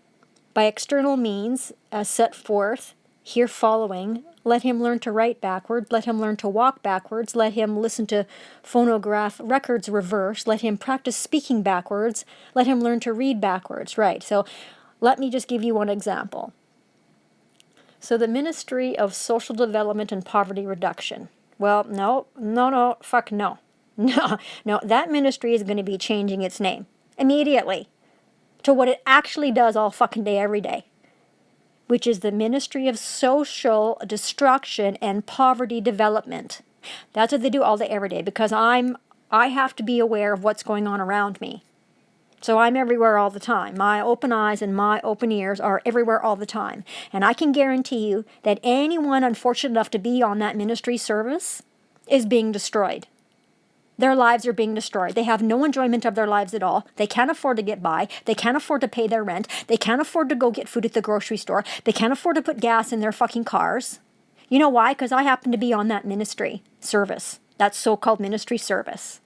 by external means as set forth here following. Let him learn to write backward. Let him learn to walk backwards. Let him listen to phonograph records reverse. Let him practice speaking backwards. Let him learn to read backwards. Right. So let me just give you one example. So the Ministry of Social Development and Poverty Reduction. Well, no, fuck no. No, that ministry is going to be changing its name immediately to what it actually does all fucking day, every day, which is the Ministry of Social Destruction and Poverty Development. That's what they do all day, every day, because I have to be aware of what's going on around me. So I'm everywhere all the time. My open eyes and my open ears are everywhere all the time. And I can guarantee you that anyone unfortunate enough to be on that ministry service is being destroyed. Their lives are being destroyed. They have no enjoyment of their lives at all. They can't afford to get by. They can't afford to pay their rent. They can't afford to go get food at the grocery store. They can't afford to put gas in their fucking cars. You know why? Because I happen to be on that ministry service, that so-called ministry service.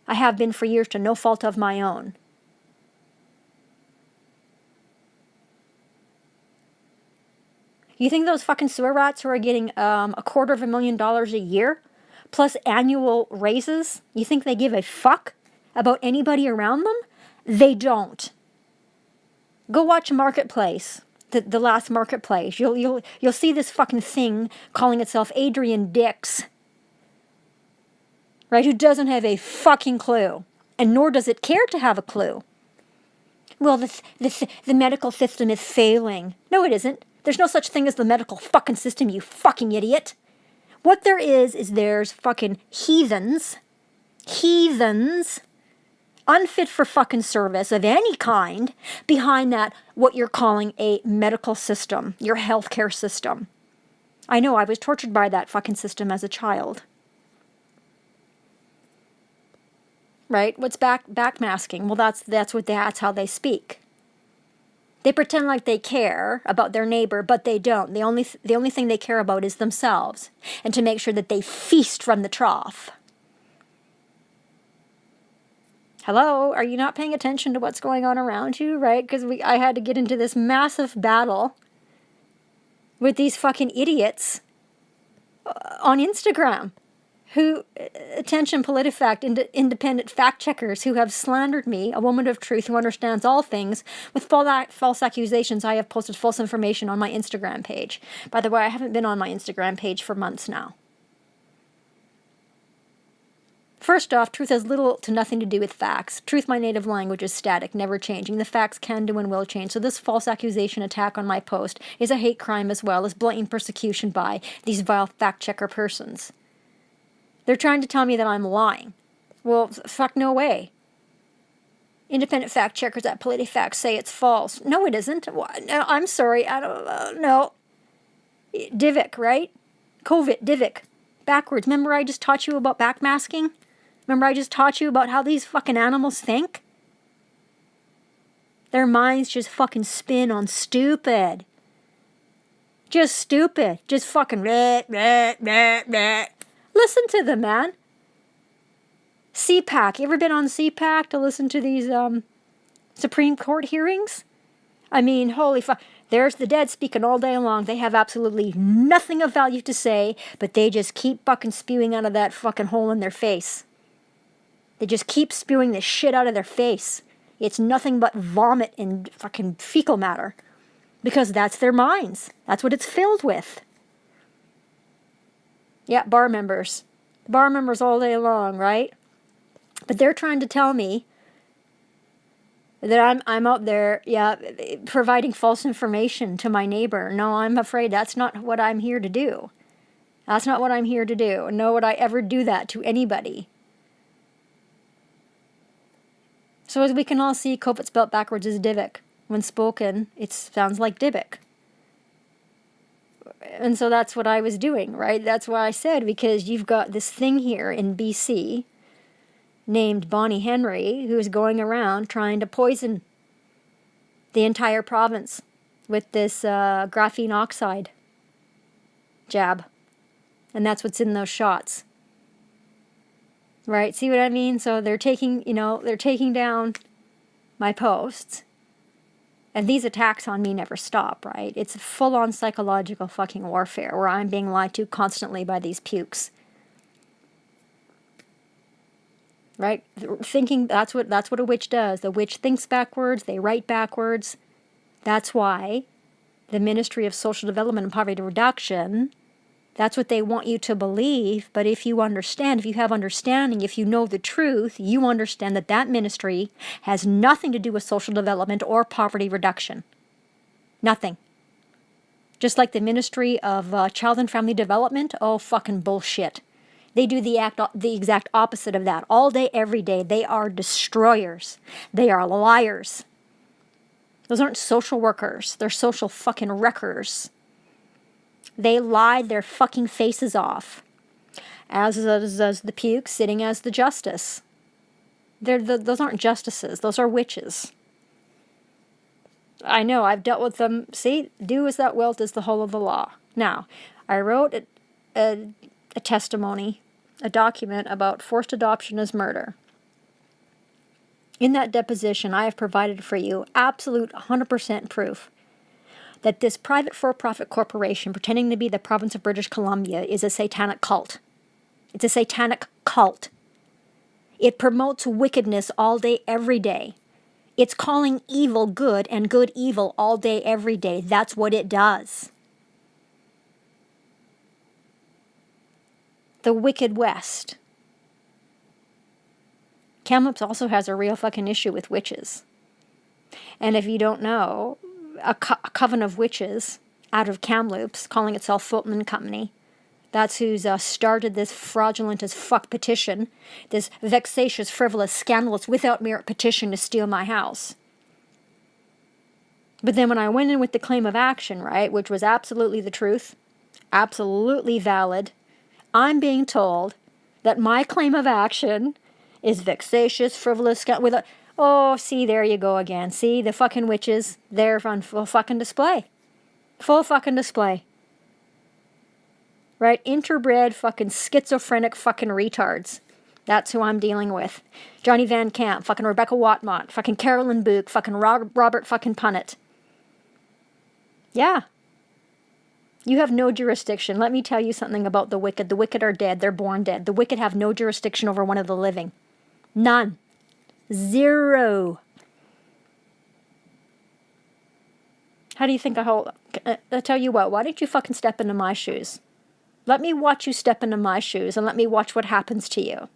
I have been for years to no fault of my own. You think those fucking sewer rats who are getting $250,000 a year plus annual raises, you think they give a fuck about anybody around them? They don't. Go watch Marketplace, the last Marketplace. You'll see this fucking thing calling itself Adrian Dix, right? Who doesn't have a fucking clue, and nor does it care to have a clue. Well, the medical system is failing. No, it isn't. There's no such thing as the medical fucking system, you fucking idiot. What there is there's fucking heathens, unfit for fucking service of any kind behind that, what you're calling a medical system, your healthcare system. I know, I was tortured by that fucking system as a child. Right? What's backmasking? Well, that's how they speak. They pretend like they care about their neighbor, but they don't. The only thing they care about is themselves, and to make sure that they feast from the trough. Hello, are you not paying attention to what's going on around you, right? Because I had to get into this massive battle with these fucking idiots on Instagram. who, attention PolitiFact, independent fact checkers who have slandered me, a woman of truth who understands all things, with false accusations. I have posted false information on my Instagram page. By the way, I haven't been on my Instagram page for months now. First off, truth has little to nothing to do with facts. Truth, my native language, is static, never changing. The facts can do and will change. So this false accusation attack on my post is a hate crime as well as blatant persecution by these vile fact checker persons. They're trying to tell me that I'm lying. Well, fuck no way. Independent fact checkers at PolitiFact say it's false. No, it isn't. No, I'm sorry. I don't know. Divic, right? COVID, Divic. Backwards. Remember I just taught you about backmasking? Remember I just taught you about how these fucking animals think? Their minds just fucking spin on stupid. Just stupid. Just fucking Listen to them, man. CPAC. You ever been on CPAC to listen to these Supreme Court hearings? I mean, holy fuck. There's the dead speaking all day long. They have absolutely nothing of value to say, but they just keep fucking spewing out of that fucking hole in their face. They just keep spewing the shit out of their face. It's nothing but vomit and fucking fecal matter. Because that's their minds. That's what it's filled with. Yeah, bar members. Bar members all day long, right? But they're trying to tell me that I'm out there, providing false information to my neighbor. No, I'm afraid that's not what I'm here to do. That's not what I'm here to do. Nor would I ever do that to anybody. So as we can all see, COVID spelled backwards is Divic. When spoken, it sounds like Divic. And so that's what I was doing, right? That's why I said, because you've got this thing here in BC named Bonnie Henry, who is going around trying to poison the entire province with this graphene oxide jab. And that's what's in those shots. Right? See what I mean? So they're taking down my posts. And these attacks on me never stop, right? It's full-on psychological fucking warfare where I'm being lied to constantly by these pukes. Right? Thinking that's what a witch does. The witch thinks backwards, they write backwards. That's why the Ministry of Social Development and Poverty Reduction, that's what they want you to believe. But if you understand, if you have understanding, if you know the truth, you understand that that ministry has nothing to do with social development or poverty reduction. Nothing. Just like the Ministry of Child and Family Development, oh, fucking bullshit. They do the exact opposite of that. All day, every day, they are destroyers. They are liars. Those aren't social workers. They're social fucking wreckers. They lied their fucking faces off. As does the puke sitting as the justice. Those aren't justices. Those are witches. I know, I've dealt with them. See, do as thou wilt is the whole of the law. Now, I wrote a testimony, a document about forced adoption as murder. In that deposition, I have provided for you absolute 100% proof that this private for-profit corporation pretending to be the province of British Columbia is a satanic cult. It's a satanic cult. It promotes wickedness all day, every day. It's calling evil good and good evil all day, every day. That's what it does. The Wicked West. Kamloops also has a real fucking issue with witches. And if you don't know, a coven of witches out of Kamloops, calling itself Fulton and Company, that's who's started this fraudulent as fuck petition, this vexatious, frivolous, scandalous, without merit petition to steal my house. But then when I went in with the claim of action, right, which was absolutely the truth, absolutely valid, I'm being told that my claim of action is vexatious, frivolous, oh, see, there you go again. See, the fucking witches, they're on full fucking display. Full fucking display. Right? Interbred fucking schizophrenic fucking retards. That's who I'm dealing with. Johnny Van Camp, fucking Rebecca Watmont, fucking Carolyn Book, fucking Robert fucking Punnett. Yeah. You have no jurisdiction. Let me tell you something about the wicked. The wicked are dead. They're born dead. The wicked have no jurisdiction over one of the living. None. Zero. How do you think I hold? I'll tell you what, why don't you fucking step into my shoes? Let me watch you step into my shoes and let me watch what happens to you.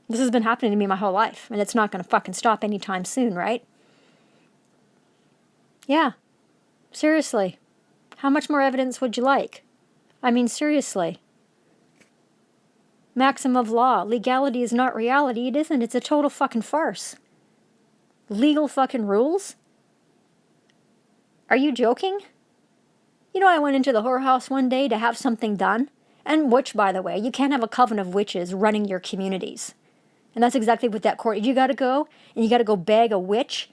This has been happening to me my whole life, and it's not going to fucking stop anytime soon, right? Yeah. Seriously. How much more evidence would you like? I mean, seriously. Maxim of law. Legality is not reality. It isn't. It's a total fucking farce. Legal fucking rules? Are you joking? You know, I went into the whorehouse one day to have something done. And which, by the way, you can't have a coven of witches running your communities. And that's exactly what that court... You got to go, and you got to go beg a witch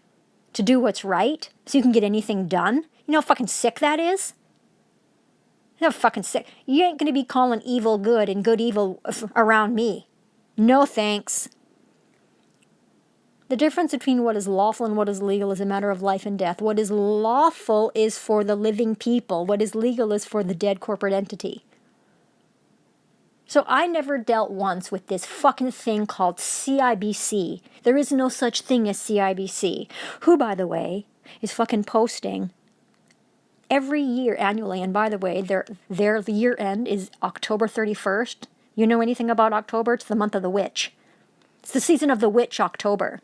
to do what's right so you can get anything done. You know how fucking sick that is? You know how fucking sick... You ain't going to be calling evil good and good evil around me. No thanks. The difference between what is lawful and what is legal is a matter of life and death. What is lawful is for the living people. What is legal is for the dead corporate entity. So I never dealt once with this fucking thing called CIBC. There is no such thing as CIBC. Who, by the way, is fucking posting every year annually. And by the way, their year end is October 31st. You know anything about October? It's the month of the witch. It's the season of the witch, October.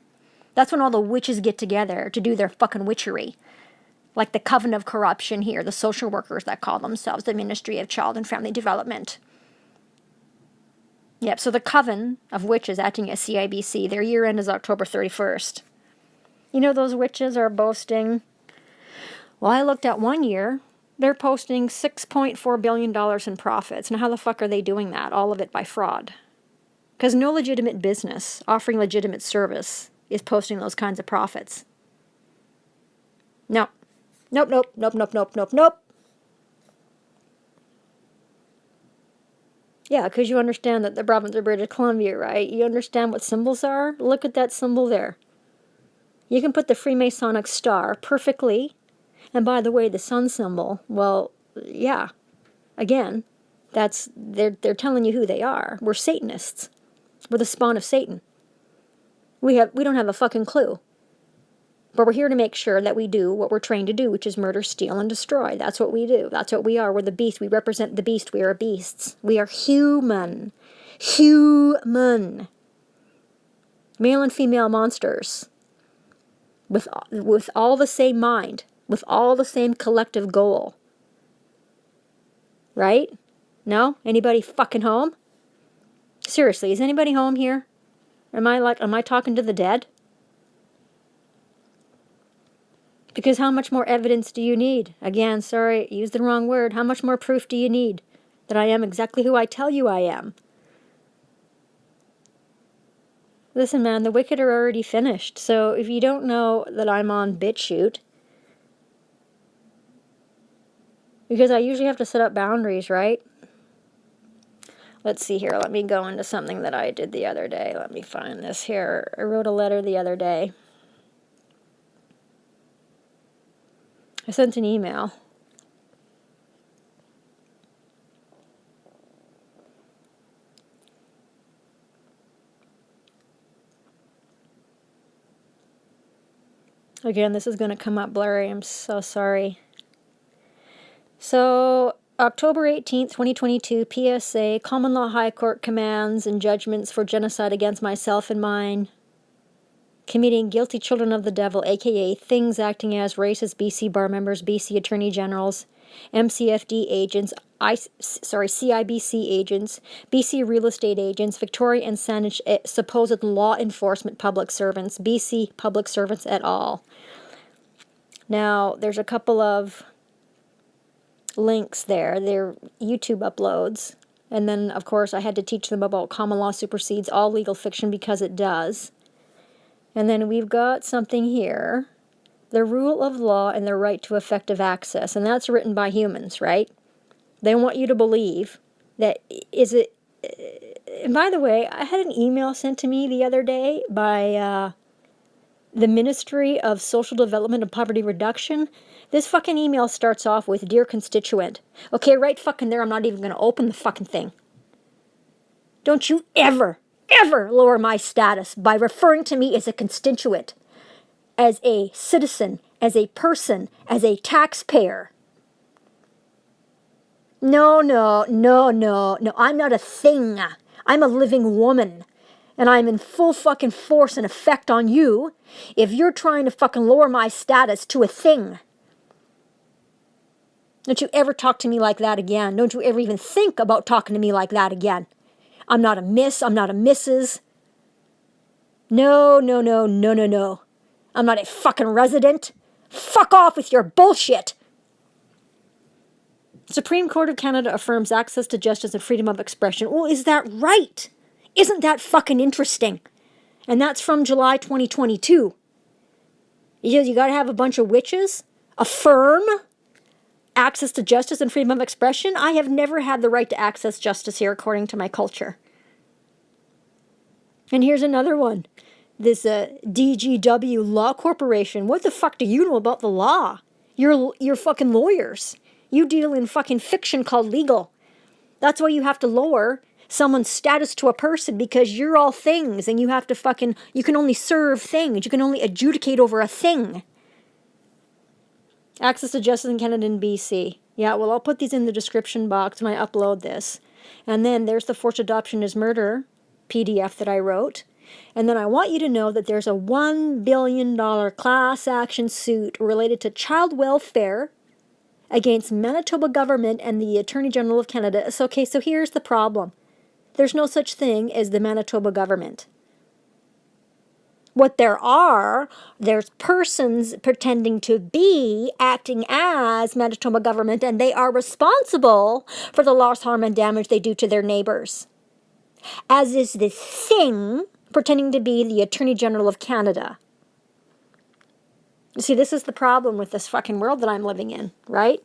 That's when all the witches get together to do their fucking witchery. Like the Coven of Corruption here, the social workers that call themselves the Ministry of Child and Family Development. Yep, so the Coven of Witches acting as CIBC, their year end is October 31st. You know, those witches are boasting... Well, I looked at one year, they're posting $6.4 billion in profits. Now, how the fuck are they doing that? All of it by fraud. Because no legitimate business offering legitimate service is posting those kinds of profits. No. Nope, nope, nope, nope, nope, nope, nope. Yeah, because you understand that the province of British Columbia, right? You understand what symbols are? Look at that symbol there. You can put the Freemasonic star perfectly. And by the way, the sun symbol, well, yeah. Again, they're telling you who they are. We're Satanists. We're the spawn of Satan. We don't have a fucking clue. But we're here to make sure that we do what we're trained to do, which is murder, steal, and destroy. That's what we do. That's what we are. We're the beast. We represent the beast. We are beasts. We are human. Human. Male and female monsters. With all the same mind. With all the same collective goal. Right? No? Anybody fucking home? Seriously, is anybody home here? Am I talking to the dead? Because how much more evidence do you need? Again, sorry, used the wrong word. How much more proof do you need that I am exactly who I tell you I am? Listen, man, the wicked are already finished. So if you don't know that I'm on BitChute, because I usually have to set up boundaries, right? Let's see here. Let me go into something that I did the other day. Let me find this here. I wrote a letter the other day. I sent an email. Again, this is going to come up blurry. I'm so sorry. So, October 18th, 2022, PSA, Common Law High Court commands and judgments for genocide against myself and mine. Committing guilty children of the devil, a.k.a. things acting as racist BC bar members, BC attorney generals, MCFD agents, CIBC agents, BC real estate agents, Victoria and SAANICH supposed law enforcement public servants, BC public servants et al. Now, there's a couple of links there. They're YouTube uploads. And then, of course, I had to teach them about common law supersedes all legal fiction because it does. And then we've got something here, the rule of law and the right to effective access. And that's written by humans, right? They want you to believe that, and by the way, I had an email sent to me the other day by the Ministry of Social Development and Poverty Reduction. This fucking email starts off with, "Dear constituent." Okay, right fucking there, I'm not even going to open the fucking thing. Don't you ever, ever lower my status by referring to me as a constituent, as a citizen, as a person, as a taxpayer. No, no, no, no, no. I'm not a thing. I'm a living woman. And I'm in full fucking force and effect on you if you're trying to fucking lower my status to a thing. Don't you ever talk to me like that again. Don't you ever even think about talking to me like that again. I'm not a miss. I'm not a missus. No, no, no, no, no, no. I'm not a fucking resident. Fuck off with your bullshit. Supreme Court of Canada affirms access to justice and freedom of expression. Well, is that right? Isn't that fucking interesting? And that's from July 2022. You got to have a bunch of witches affirm access to justice and freedom of expression. I have never had the right to access justice here according to my culture. And here's another one. This DGW Law Corporation. What the fuck do you know about the law? You're fucking lawyers. You deal in fucking fiction called legal. That's why you have to lower someone's status to a person, because you're all things and you have to fucking, you can only serve things. You can only adjudicate over a thing. Access to justice in Canada and BC. Yeah, well, I'll put these in the description box when I upload this. And then there's the Forced Adoption is Murder PDF that I wrote. And then I want you to know that there's a $1 billion class action suit related to child welfare against Manitoba government and the Attorney General of Canada. So, okay, so here's the problem. There's no such thing as the Manitoba government. What there's persons pretending to be acting as Manitoba government, and they are responsible for the loss, harm, and damage they do to their neighbors. As is this thing pretending to be the Attorney General of Canada. You see, this is the problem with this fucking world that I'm living in, right?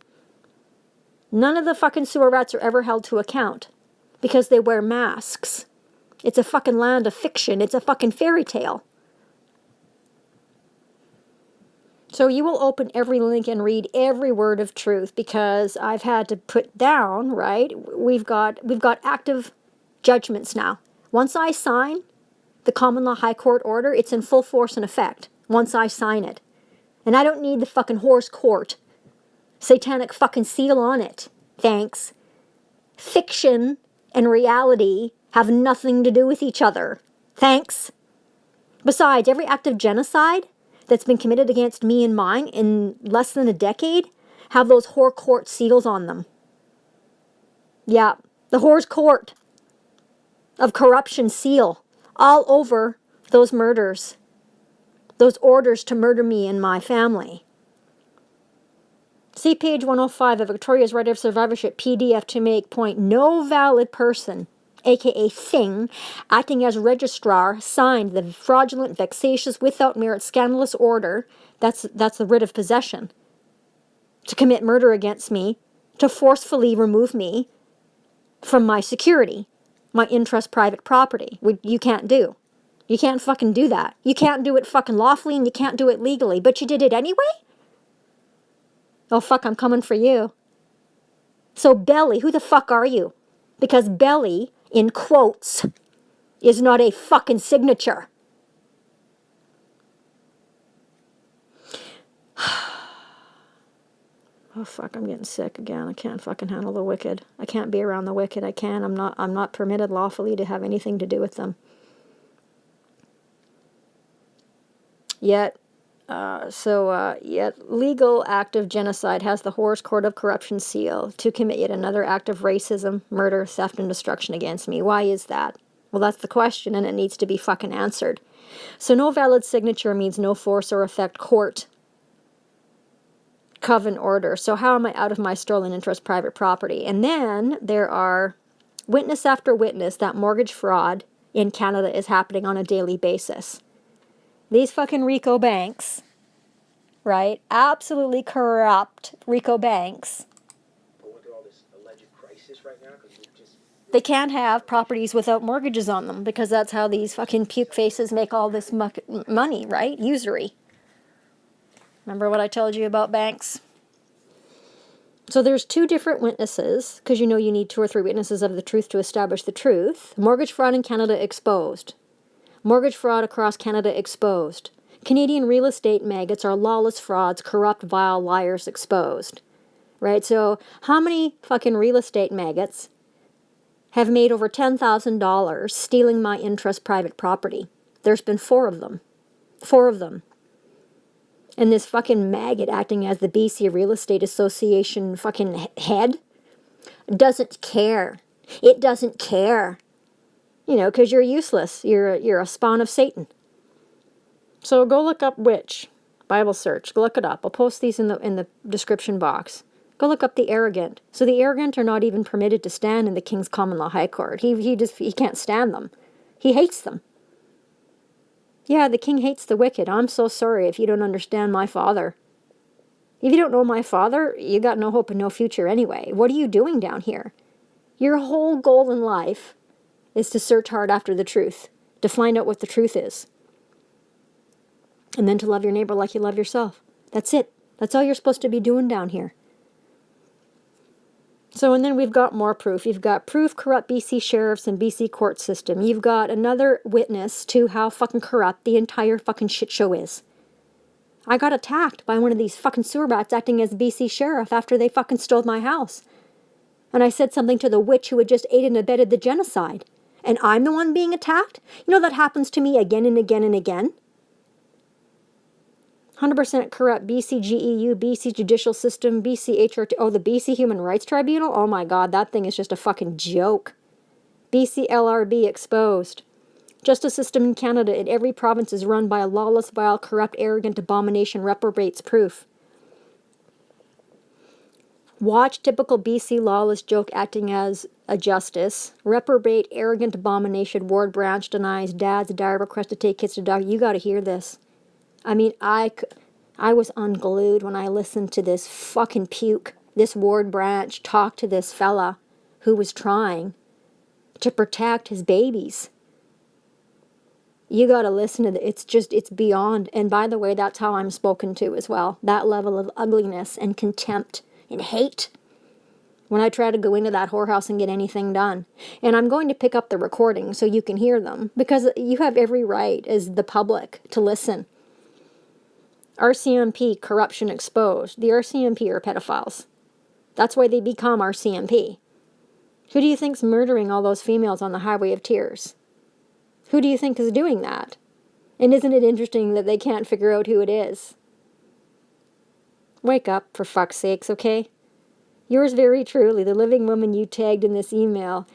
None of the fucking sewer rats are ever held to account because they wear masks. It's a fucking land of fiction. It's a fucking fairy tale. So you will open every link and read every word of truth, because I've had to put down, right? We've got active judgments now. Once I sign the common law high court order, it's in full force and effect once I sign it. And I don't need the fucking horse court satanic fucking seal on it. Thanks. Fiction and reality have nothing to do with each other. Thanks. Besides, every act of genocide that's been committed against me and mine in less than a decade have those whore court seals on them. Yeah, the whore's court of corruption seal all over those murders, those orders to murder me and my family. See page 105 of Victoria's Right of Survivorship PDF to make point. No valid person, aka thing, acting as registrar, signed the fraudulent, vexatious, without merit, scandalous order, that's the writ of possession, to commit murder against me, to forcefully remove me from my security, my interest, private property. You can't do. You can't fucking do that. You can't do it fucking lawfully, and you can't do it legally, but you did it anyway? Oh, fuck, I'm coming for you. So, Belly, who the fuck are you? Because Belly, in quotes, is not a fucking signature. Oh, fuck, I'm getting sick again. I can't fucking handle the wicked. I can't be around the wicked. I can't. I'm not permitted lawfully to have anything to do with them. Yet legal act of genocide has the Horse Court of Corruption seal to commit yet another act of racism, murder, theft, and destruction against me. Why is that? Well, that's the question, and it needs to be fucking answered. So no valid signature means no force or effect court covenant order. So how am I out of my stolen interest, private property? And then there are witness after witness that mortgage fraud in Canada is happening on a daily basis. These fucking RICO banks, right? Absolutely corrupt RICO banks. They can't have properties without mortgages on them, because that's how these fucking puke faces make all this money, right? Usury. Remember what I told you about banks? So there's two different witnesses, because you know you need 2 or 3 witnesses of the truth to establish the truth. Mortgage fraud in Canada exposed. Mortgage fraud across Canada exposed. Canadian real estate maggots are lawless frauds, corrupt, vile liars exposed. Right? So how many fucking real estate maggots have made over $10,000 stealing my interest private property? There's been 4 of them. 4 of them. And this fucking maggot acting as the BC Real Estate Association fucking head doesn't care. It doesn't care. You know, because you're useless. You're a spawn of Satan. So go look up witch. Bible search. Go look it up. I'll post these in the description box. Go look up the arrogant. So the arrogant are not even permitted to stand in the King's Common Law High Court. He can't stand them. He hates them. Yeah, the king hates the wicked. I'm so sorry if you don't understand my father. If you don't know my father, you got no hope and no future anyway. What are you doing down here? Your whole goal in life is to search hard after the truth, to find out what the truth is. And then to love your neighbor like you love yourself. That's it. That's all you're supposed to be doing down here. So, and then we've got more proof. You've got proof corrupt BC sheriffs and BC court system. You've got another witness to how fucking corrupt the entire fucking shit show is. I got attacked by one of these fucking sewer rats acting as BC sheriff after they fucking stole my house. And I said something to the witch who had just aided and abetted the genocide. And I'm the one being attacked? You know that happens to me again and again and again. 100% corrupt BC GEU, BC Judicial System, BC HRT, the BC Human Rights Tribunal? Oh my God, that thing is just a fucking joke. BC LRB exposed. Justice system in Canada in every province is run by a lawless, vile, corrupt, arrogant abomination, reprobates proof. Watch typical BC lawless joke acting as a justice. Reprobate, arrogant abomination, ward branch denies, dad's dire request to take kids to dog. You got to hear this. I mean, I was unglued when I listened to this fucking puke, this ward branch, talk to this fella who was trying to protect his babies. You got to listen to it. It's beyond. And by the way, that's how I'm spoken to as well. That level of ugliness and contempt and hate when I try to go into that whorehouse and get anything done. And I'm going to pick up the recording so you can hear them, because you have every right as the public to listen. RCMP, corruption exposed. The RCMP are pedophiles. That's why they become RCMP. Who do you think's murdering all those females on the Highway of Tears? Who do you think is doing that? And isn't it interesting that they can't figure out who it is? Wake up, for fuck's sakes, okay? Yours very truly, the living woman you tagged in this email.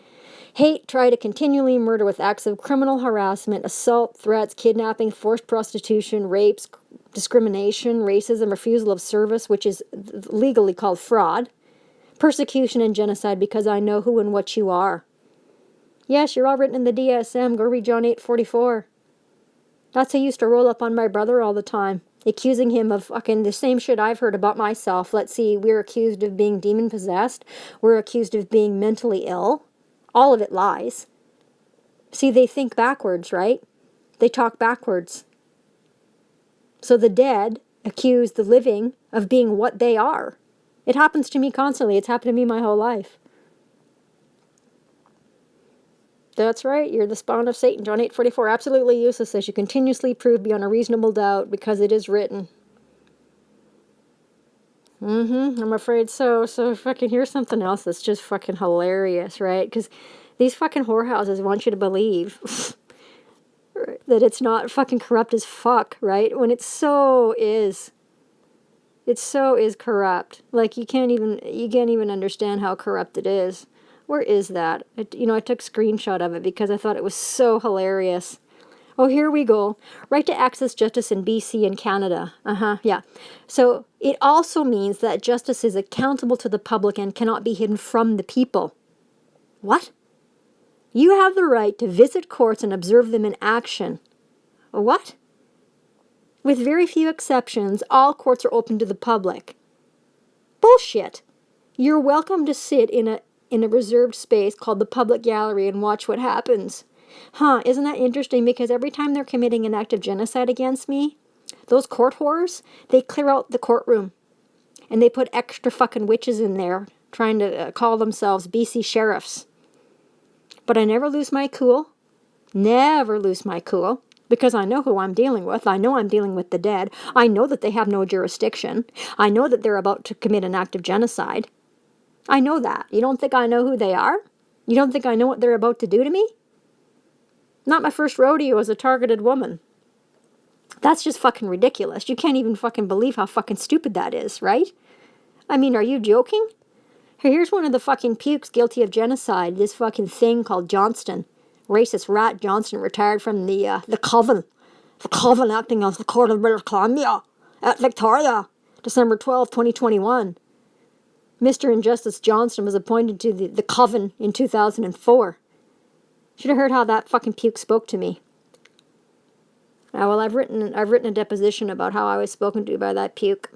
Hate, try to continually murder with acts of criminal harassment, assault, threats, kidnapping, forced prostitution, rapes, discrimination, racism, refusal of service, which is legally called fraud, persecution, and genocide, because I know who and what you are. Yes, you're all written in the DSM. Go read John 8:44. That's who used to roll up on my brother all the time, accusing him of fucking the same shit I've heard about myself. Let's see, we're accused of being demon-possessed. We're accused of being mentally ill. All of it lies. See, they think backwards, right? They talk backwards. So the dead accuse the living of being what they are. It happens to me constantly. It's happened to me my whole life. That's right. You're the spawn of Satan. John 8:44. Absolutely useless, as you continuously prove beyond a reasonable doubt, because it is written. I'm afraid so. So if I can hear something else that's just fucking hilarious, right? Because these fucking whorehouses want you to believe that it's not fucking corrupt as fuck, right? When it so is. It so is corrupt. Like, you can't even understand how corrupt it is. Where is that? I took a screenshot of it because I thought it was so hilarious. Oh, here we go. Right to access justice in BC and Canada. Yeah. So it also means that justice is accountable to the public and cannot be hidden from the people. What? You have the right to visit courts and observe them in action. What? With very few exceptions, all courts are open to the public. Bullshit. You're welcome to sit in a reserved space called the public gallery and watch what happens. Isn't that interesting? Because every time they're committing an act of genocide against me, those court whores, they clear out the courtroom. And they put extra fucking witches in there trying to call themselves BC sheriffs. But I never lose my cool. Never lose my cool. Because I know who I'm dealing with. I know I'm dealing with the dead. I know that they have no jurisdiction. I know that they're about to commit an act of genocide. I know that. You don't think I know who they are? You don't think I know what they're about to do to me? Not my first rodeo as a targeted woman. That's just fucking ridiculous. You can't even fucking believe how fucking stupid that is, right? I mean, are you joking? Here's one of the fucking pukes guilty of genocide. This fucking thing called Johnston. Racist rat Johnston, retired from the Coven. The Coven acting as the Court of British Columbia at Victoria, December 12, 2021. Mr. Injustice Johnston was appointed to the Coven in 2004. Should have heard how that fucking puke spoke to me. Well, I've written a deposition about how I was spoken to by that puke.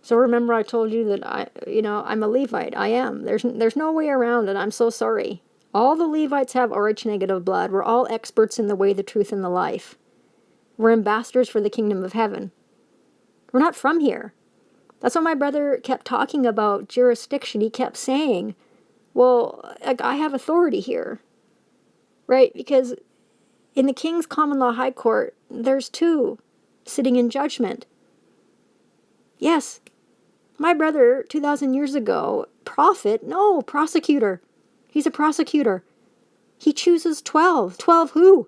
So remember I told you that I'm a Levite. I am. There's no way around it. I'm so sorry. All the Levites have Rh negative blood. We're all experts in the way, the truth, and the life. We're ambassadors for the kingdom of heaven. We're not from here. That's what my brother kept talking about, jurisdiction. He kept saying, well, I have authority here. Right? Because in the King's Common Law High Court, there's two sitting in judgment. Yes. My brother, 2,000 years ago, prosecutor. He's a prosecutor. He chooses 12. 12 who?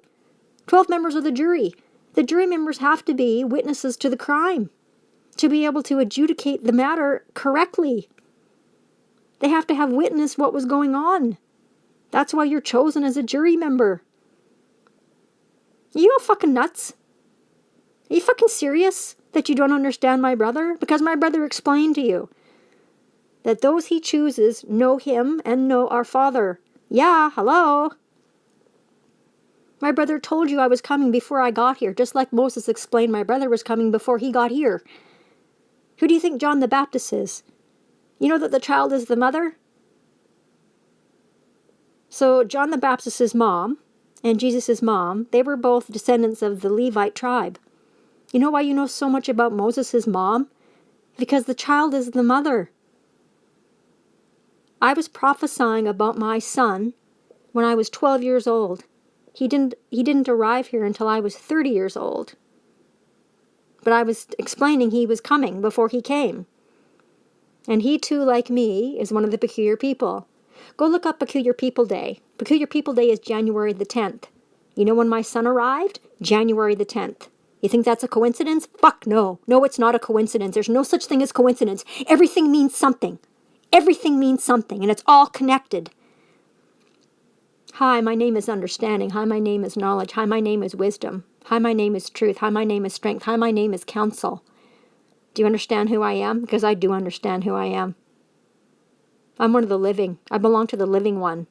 12 members of the jury. The jury members have to be witnesses to the crime to be able to adjudicate the matter correctly. They have to have witnessed what was going on. That's why you're chosen as a jury member. Are you all fucking nuts? Are you fucking serious that you don't understand my brother? Because my brother explained to you that those he chooses know him and know our Father. Yeah, hello. My brother told you I was coming before I got here, just like Moses explained my brother was coming before he got here. Who do you think John the Baptist is? You know that the child is the mother? So John the Baptist's mom and Jesus' mom, they were both descendants of the Levite tribe. You know why you know so much about Moses' mom? Because the child is the mother. I was prophesying about my son when I was 12 years old. He didn't arrive here until I was 30 years old. But I was explaining he was coming before he came. And he too, like me, is one of the peculiar people. Go look up Peculiar People Day. Peculiar People Day is January the 10th. You know when my son arrived? January the 10th. You think that's a coincidence? Fuck no. No, it's not a coincidence. There's no such thing as coincidence. Everything means something. Everything means something, and it's all connected. Hi, my name is understanding. Hi, my name is knowledge. Hi, my name is wisdom. Hi, my name is truth. Hi, my name is strength. Hi, my name is counsel. Do you understand who I am? Because I do understand who I am. I'm one of the living. I belong to the living one.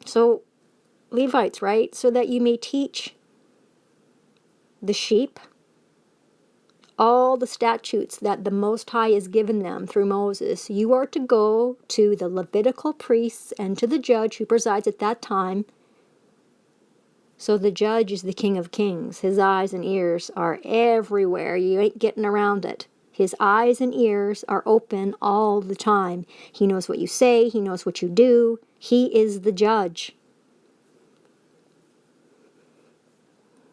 So, Levites, right? So that you may teach the sheep all the statutes that the Most High has given them through Moses. You are to go to the Levitical priests and to the judge who presides at that time. So the judge is the King of Kings. His eyes and ears are everywhere. You ain't getting around it. His eyes and ears are open all the time. He knows what you say. He knows what you do. He is the judge.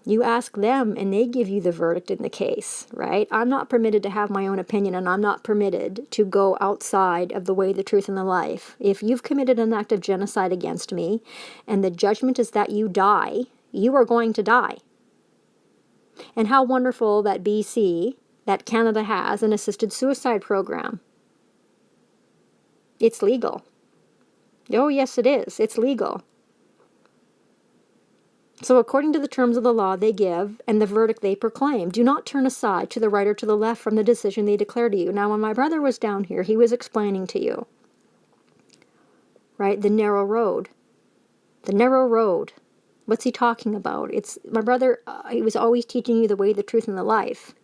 You ask them and they give you the verdict in the case, right? I'm not permitted to have my own opinion, and I'm not permitted to go outside of the way, the truth, and the life. If you've committed an act of genocide against me and the judgment is that you die, you are going to die. And how wonderful that BC, that Canada has an assisted suicide program. It's legal. Oh, yes, it is. It's legal. So according to the terms of the law they give and the verdict they proclaim, do not turn aside to the right or to the left from the decision they declare to you. Now, when my brother was down here, he was explaining to you, right, the narrow road. The narrow road. What's he talking about? It's my brother, he was always teaching you the way, the truth, and the life.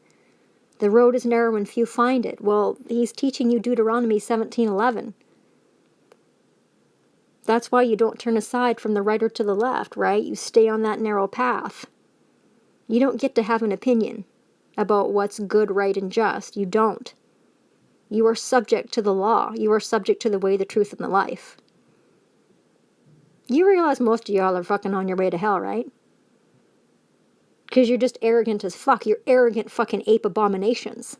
The road is narrow and few find it. Well, he's teaching you Deuteronomy 17:11. That's why you don't turn aside from the right or to the left, right? You stay on that narrow path. You don't get to have an opinion about what's good, right, and just. You don't. You are subject to the law. You are subject to the way, the truth, and the life. You realize most of y'all are fucking on your way to hell, right? Because you're just arrogant as fuck. You're arrogant fucking ape abominations.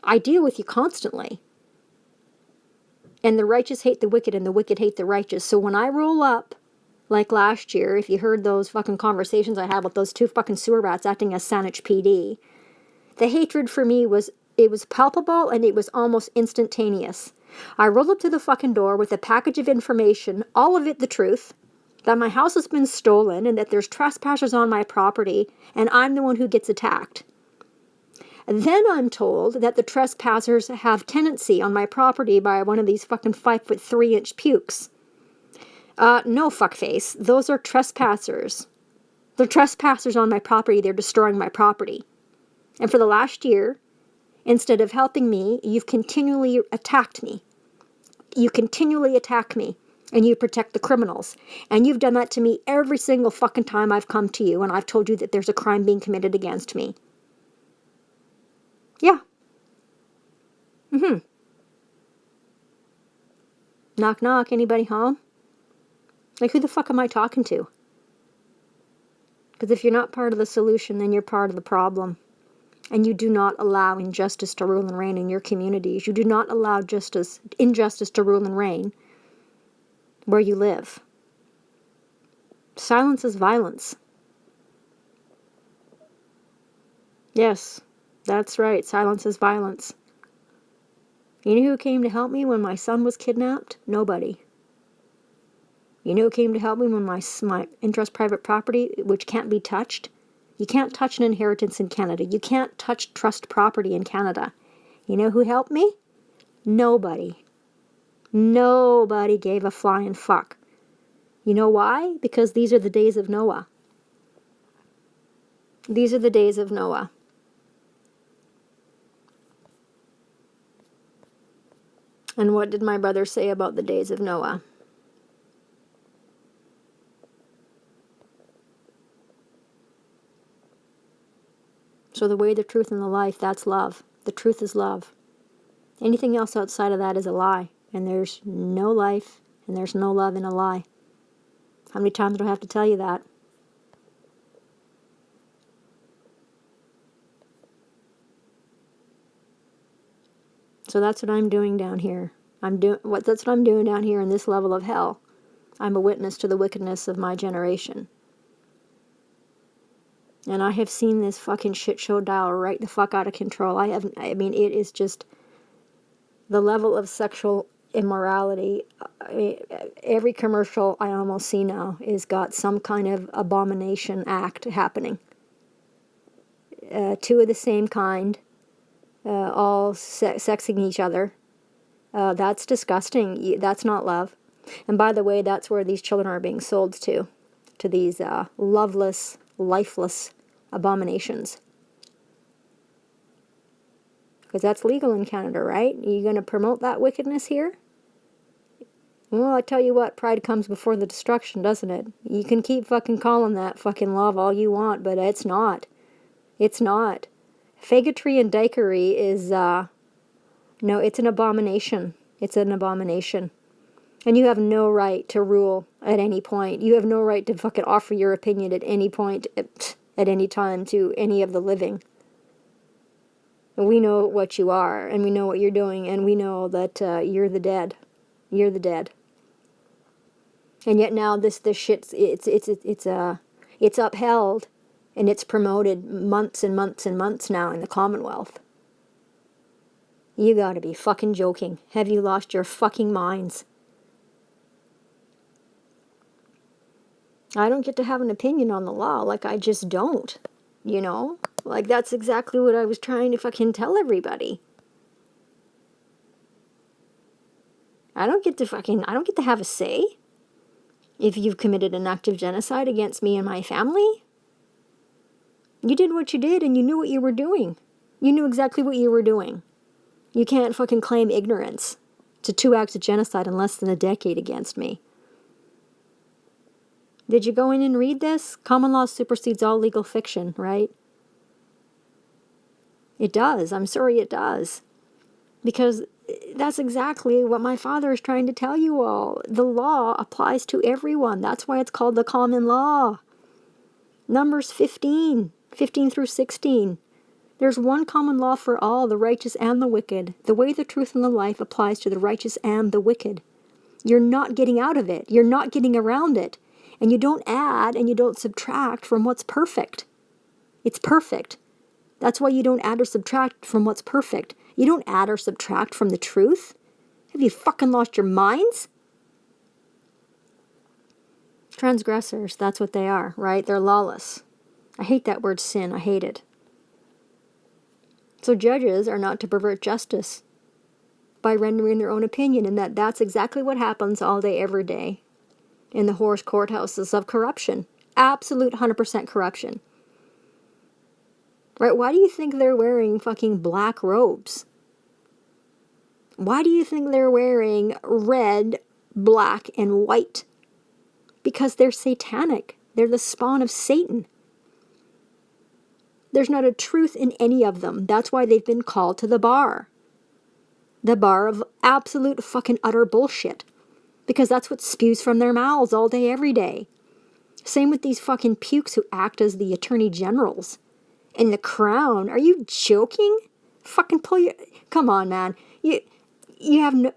I deal with you constantly. And the righteous hate the wicked and the wicked hate the righteous. So when I roll up, like last year, if you heard those fucking conversations I had with those two fucking sewer rats acting as SAANICH PD, the hatred for me was palpable and it was almost instantaneous. I rolled up to the fucking door with a package of information, all of it the truth, that my house has been stolen and that there's trespassers on my property and I'm the one who gets attacked. Then I'm told that the trespassers have tenancy on my property by one of these fucking 5'3" pukes. No, fuckface. Those are trespassers. They're trespassers on my property. They're destroying my property. And for the last year, instead of helping me, you've continually attacked me. You continually attack me. And you protect the criminals. And you've done that to me every single fucking time I've come to you and I've told you that there's a crime being committed against me. Yeah. Knock, knock. Anybody home? Like, who the fuck am I talking to? Because if you're not part of the solution, then you're part of the problem. And you do not allow injustice to rule and reign in your communities. You do not allow injustice to rule and reign where you live. Silence is violence. Yes, that's right. Silence is violence. You know who came to help me when my son was kidnapped? Nobody. You know who came to help me when my interest private property, which can't be touched? You can't touch an inheritance in Canada. You can't touch trust property in Canada. You know who helped me? Nobody. Nobody gave a flying fuck. You know why? Because these are the days of Noah. These are the days of Noah. And what did my brother say about the days of Noah? So the way, the truth, and the life, that's love. The truth is love. Anything else outside of that is a lie. And there's no life, and there's no love in a lie. How many times do I have to tell you that? So that's what I'm doing down here. That's what I'm doing down here in this level of hell. I'm a witness to the wickedness of my generation. And I have seen this fucking shit show dial right the fuck out of control. I mean, it is just the level of sexual immorality. I mean, every commercial I almost see now has got some kind of abomination act happening. Two of the same kind, all sexing each other. That's disgusting. That's not love. And by the way, that's where these children are being sold to these loveless, lifeless abominations. Because that's legal in Canada, right? Are you going to promote that wickedness here? Well, I tell you what, pride comes before the destruction, doesn't it? You can keep fucking calling that fucking love all you want, but it's not. It's not. Faggotry and dykery is, no, it's an abomination. It's an abomination. And you have no right to rule at any point. You have no right to fucking offer your opinion at any point, at any time, to any of the living. And we know what you are, and we know what you're doing, and we know that you're the dead. You're the dead. And yet now this shit's it's upheld, and it's promoted months and months and months now in the Commonwealth. You gotta be fucking joking. Have you lost your fucking minds? I don't get to have an opinion on the law. Like, I just don't. You know? Like, that's exactly what I was trying to fucking tell everybody. I don't get to have a say if you've committed an act of genocide against me and my family. You did what you did, and you knew what you were doing. You knew exactly what you were doing. You can't fucking claim ignorance to 2 acts of genocide in less than a decade against me. Did you go in and read this? Common law supersedes all legal fiction, right? It does. I'm sorry it does. Because that's exactly what my father is trying to tell you all. The law applies to everyone. That's why it's called the common law. Numbers 15 through 16. There's one common law for all, the righteous and the wicked. The way, the truth, and the life applies to the righteous and the wicked. You're not getting out of it. You're not getting around it. And you don't add and you don't subtract from what's perfect. It's perfect. That's why you don't add or subtract from what's perfect. You don't add or subtract from the truth. Have you fucking lost your minds? Transgressors, that's what they are, right? They're lawless. I hate that word sin. I hate it. So judges are not to pervert justice by rendering their own opinion, and that's exactly what happens all day, every day in the horse courthouses of corruption. Absolute 100% corruption. Right? Why do you think they're wearing fucking black robes? Why do you think they're wearing red, black, and white? Because they're satanic. They're the spawn of Satan. There's not a truth in any of them. That's why they've been called to the bar. The bar of absolute fucking utter bullshit. Because that's what spews from their mouths all day, every day. Same with these fucking pukes who act as the attorney generals. And the crown. Are you joking? Fucking pull your... Come on, man. You have no...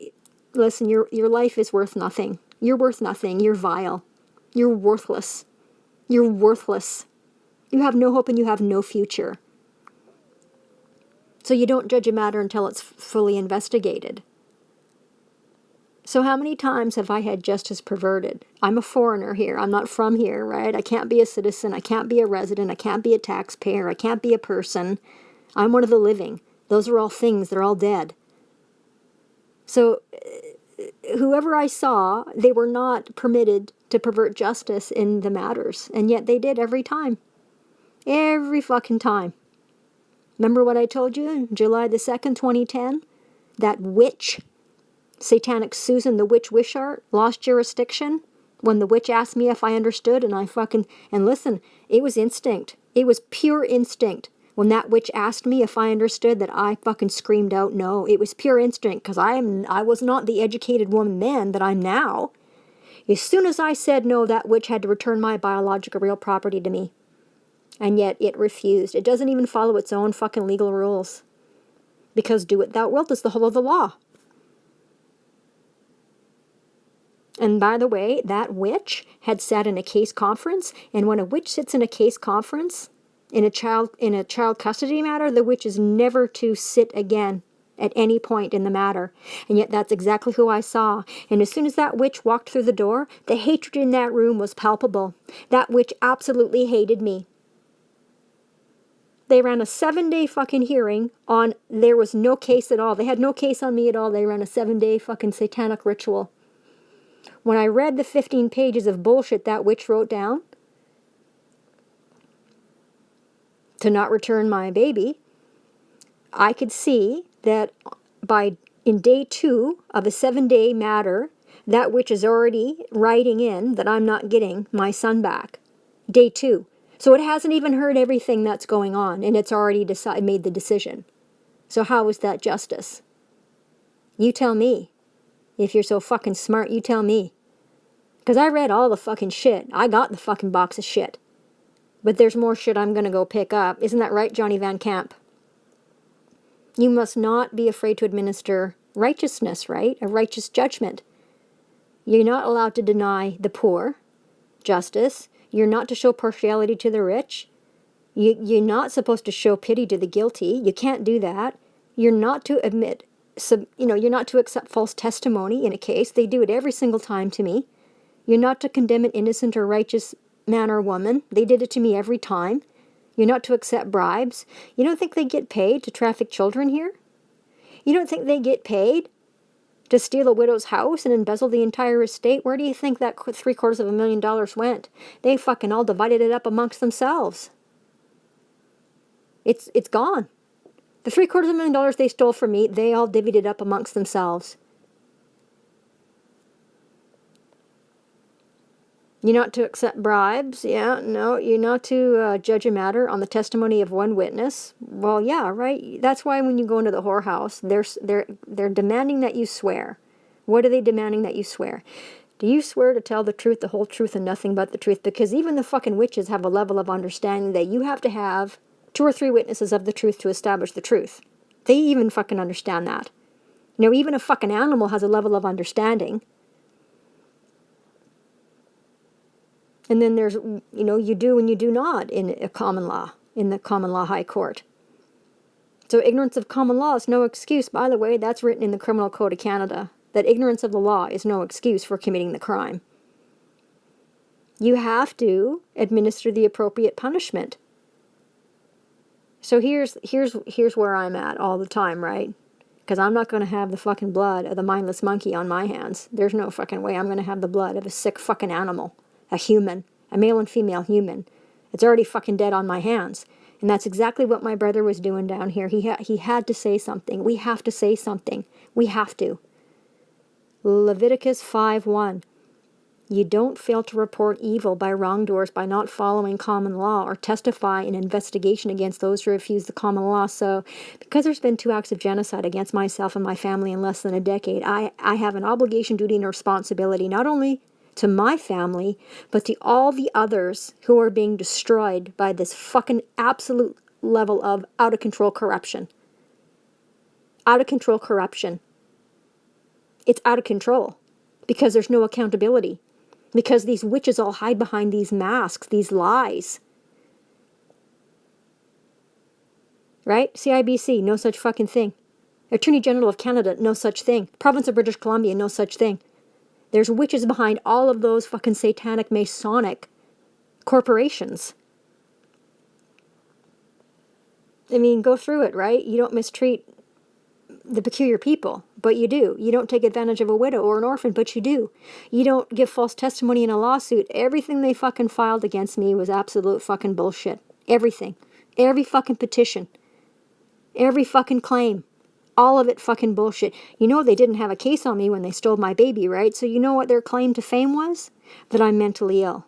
Listen, your life is worth nothing. You're worth nothing. You're vile. You're worthless. You're worthless. You have no hope and you have no future. So you don't judge a matter until it's fully investigated. So how many times have I had justice perverted? I'm a foreigner here. I'm not from here, right? I can't be a citizen. I can't be a resident. I can't be a taxpayer. I can't be a person. I'm one of the living. Those are all things. They're all dead. So whoever I saw, they were not permitted to pervert justice in the matters. And yet they did every time. Every fucking time. Remember what I told you? July the 2nd, 2010? That witch, Satanic Susan, the witch Wishart, lost jurisdiction when the witch asked me if I understood, and and listen, it was instinct. It was pure instinct. When that witch asked me if I understood, that I fucking screamed out no. It was pure instinct, because I was not the educated woman then that I'm now. As soon as I said no, that witch had to return my biological real property to me. And yet it refused. It doesn't even follow its own fucking legal rules. Because do what thou wilt is the whole of the law. And by the way, that witch had sat in a case conference, and when a witch sits in a case conference in a child custody matter, the witch is never to sit again at any point in the matter. And yet that's exactly who I saw. And as soon as that witch walked through the door, the hatred in that room was palpable. That witch absolutely hated me. They ran a 7-day fucking hearing on, there was no case at all. They had no case on me at all. They ran a 7-day fucking satanic ritual. When I read the 15 pages of bullshit that witch wrote down to not return my baby, I could see that in day 2 of a 7-day matter, that witch is already writing in that I'm not getting my son back. Day 2. So it hasn't even heard everything that's going on, and it's already made the decision. So how is that justice? You tell me. If you're so fucking smart, you tell me. Because I read all the fucking shit. I got the fucking box of shit. But there's more shit I'm going to go pick up. Isn't that right, Johnny Van Camp? You must not be afraid to administer righteousness, right? A righteous judgment. You're not allowed to deny the poor justice. You're not to show partiality to the rich. You're not supposed to show pity to the guilty. You can't do that. You're not to admit, you're not to accept false testimony in a case. They do it every single time to me. You're not to condemn an innocent or righteous man or woman. They did it to me every time. You're not to accept bribes. You don't think they get paid to traffic children here? You don't think they get paid to steal a widow's house and embezzle the entire estate? Where do you think that $750,000 went? They fucking all divided it up amongst themselves. It's gone. The $750,000 they stole from me, they all divvied it up amongst themselves. You're not to accept bribes. Yeah, no, you're not to judge a matter on the testimony of one witness. Well, yeah, right. That's why when you go into the whorehouse, they're demanding that you swear. What are they demanding that you swear? Do you swear to tell the truth, the whole truth, and nothing but the truth? Because even the fucking witches have a level of understanding that you have to have 2 or 3 witnesses of the truth to establish the truth. They even fucking understand that. You know, even a fucking animal has a level of understanding. And then there's, you know, you do and you do not in a common law, in the common law high court. So ignorance of common law is no excuse. By the way, that's written in the Criminal Code of Canada, that ignorance of the law is no excuse for committing the crime. You have to administer the appropriate punishment. So here's where I'm at all the time, right? Because I'm not going to have the fucking blood of the mindless monkey on my hands. There's no fucking way I'm going to have the blood of a sick fucking animal. A human, a male and female human. It's already fucking dead on my hands. And that's exactly what my brother was doing down here. He had to say something. We have to say something. We have to. Leviticus 5:1. You don't fail to report evil by wrongdoers by not following common law or testify in investigation against those who refuse the common law. So, because there's been 2 acts of genocide against myself and my family in less than a decade, I have an obligation, duty, and responsibility not only to my family, but to all the others who are being destroyed by this fucking absolute level of out-of-control corruption. Out-of-control corruption. It's out of control because there's no accountability. Because these witches all hide behind these masks, these lies. Right? CIBC, no such fucking thing. Attorney General of Canada, no such thing. Province of British Columbia, no such thing. There's witches behind all of those fucking satanic Masonic corporations. I mean, go through it, right? You don't mistreat the peculiar people, but you do. You don't take advantage of a widow or an orphan, but you do. You don't give false testimony in a lawsuit. Everything they fucking filed against me was absolute fucking bullshit. Everything. Every fucking petition. Every fucking claim. All of it fucking bullshit. You know they didn't have a case on me when they stole my baby, right? So you know what their claim to fame was? That I'm mentally ill.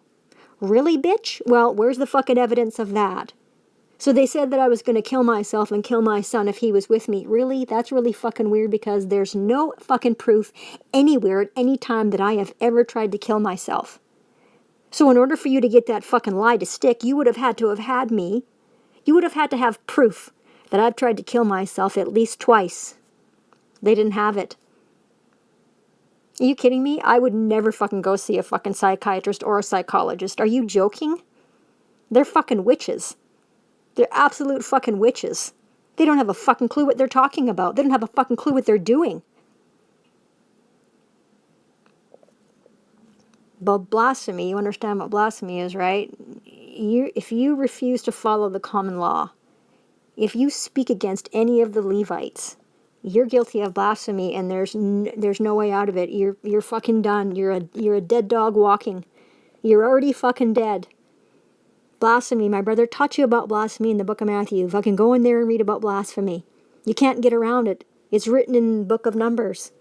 Really, bitch? Well, where's the fucking evidence of that? So they said that I was going to kill myself and kill my son if he was with me. Really? That's really fucking weird because there's no fucking proof anywhere at any time that I have ever tried to kill myself. So in order for you to get that fucking lie to stick, you would have had to have had me. You would have had to have proof that I've tried to kill myself at least twice. They didn't have it. Are you kidding me? I would never fucking go see a fucking psychiatrist or a psychologist. Are you joking? They're fucking witches. They're absolute fucking witches. They don't have a fucking clue what they're talking about. They don't have a fucking clue what they're doing. But blasphemy, you understand what blasphemy is, right? If you refuse to follow the common law, if you speak against any of the Levites, you're guilty of blasphemy, and there's no way out of it. You're fucking done. You're a dead dog walking. You're already fucking dead. Blasphemy. My brother taught you about blasphemy in the book of Matthew. Fucking go in there and read about blasphemy. You can't get around it. It's written in the book of Numbers.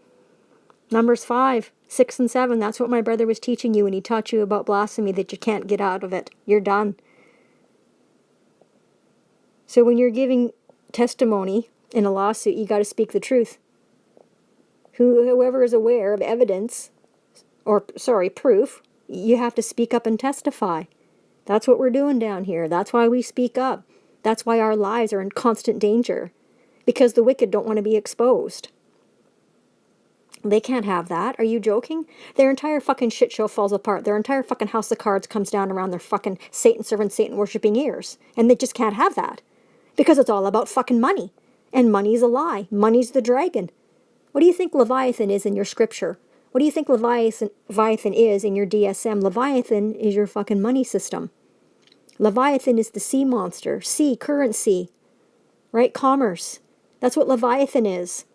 Numbers 5, 6, and 7. That's what my brother was teaching you when he taught you about blasphemy, that you can't get out of it. You're done. So when you're giving testimony in a lawsuit, you got to speak the truth. Whoever is aware of evidence, proof, you have to speak up and testify. That's what we're doing down here. That's why we speak up. That's why our lives are in constant danger. Because the wicked don't want to be exposed. They can't have that. Are you joking? Their entire fucking shit show falls apart. Their entire fucking house of cards comes down around their fucking Satan serving, Satan worshipping ears. And they just can't have that. Because it's all about fucking money. And money's a lie. Money's the dragon. What do you think Leviathan is in your scripture? What do you think Leviathan is in your DSM? Leviathan is your fucking money system. Leviathan is the sea monster. Sea, currency. Right? Commerce. That's what Leviathan is.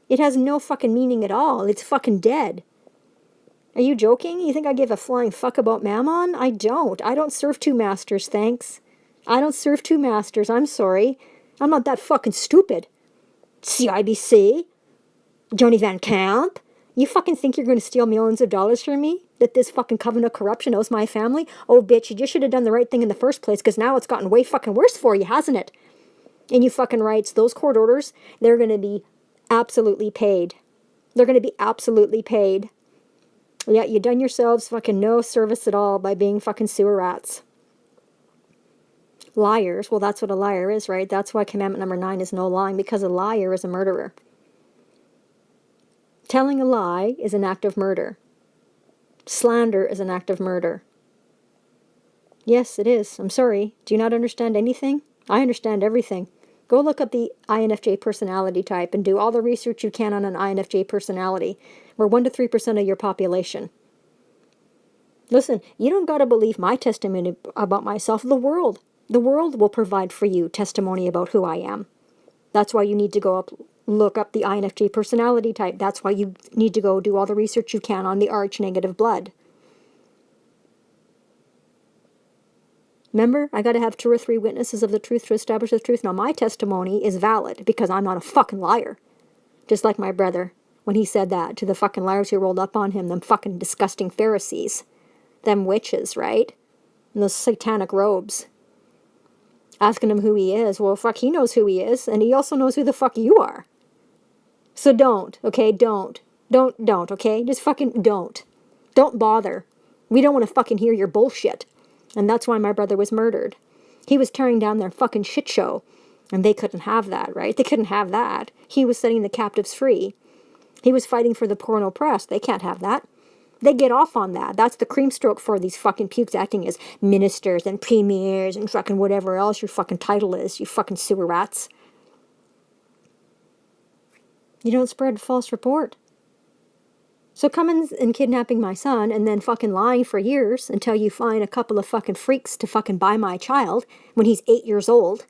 It has no fucking meaning at all. It's fucking dead. Are you joking? You think I give a flying fuck about Mammon? I don't. I don't serve 2 masters, thanks. I don't serve 2 masters. I'm sorry. I'm not that fucking stupid. CIBC? Johnny Van Camp? You fucking think you're going to steal millions of dollars from me? that this fucking covenant of corruption owes my family? Oh, bitch, you just should have done the right thing in the first place, because now it's gotten way fucking worse for you, hasn't it? And you fucking rights, those court orders, they're going to be absolutely paid. They're going to be absolutely paid. Yeah, you done yourselves fucking no service at all by being fucking sewer rats. Liars, well, that's what a liar is, right? That's why commandment number 9 is no lying, because a liar is a murderer. Telling a lie is an act of murder. Slander is an act of murder. Yes, it is. I'm sorry. Do you not understand anything? I understand everything. Go look up the INFJ personality type and do all the research you can on an INFJ personality. We're 1 to 3% of your population. Listen, you don't got to believe my testimony about myself. The world will provide for you testimony about who I am. That's why you need to look up the INFJ personality type. That's why you need to go do all the research you can on the arch negative blood. Remember, I got to have 2 or 3 witnesses of the truth to establish the truth. Now, my testimony is valid because I'm not a fucking liar. Just like my brother, when he said that to the fucking liars who rolled up on him, them fucking disgusting Pharisees. Them witches, right? And those satanic robes. Asking him who he is. Well, fuck, he knows who he is, and he also knows who the fuck you are. So don't, okay? Don't, okay? Just fucking don't. Don't bother. We don't want to fucking hear your bullshit. And that's why my brother was murdered. He was tearing down their fucking shit show. And they couldn't have that, right? They couldn't have that. He was setting the captives free. He was fighting for the poor and oppressed. They can't have that. They get off on that. That's the cream stroke for these fucking pukes acting as ministers and premiers and fucking whatever else your fucking title is, you fucking sewer rats. You don't spread false report. So coming and kidnapping my son and then fucking lying for years until you find a couple of fucking freaks to fucking buy my child when he's 8 years old.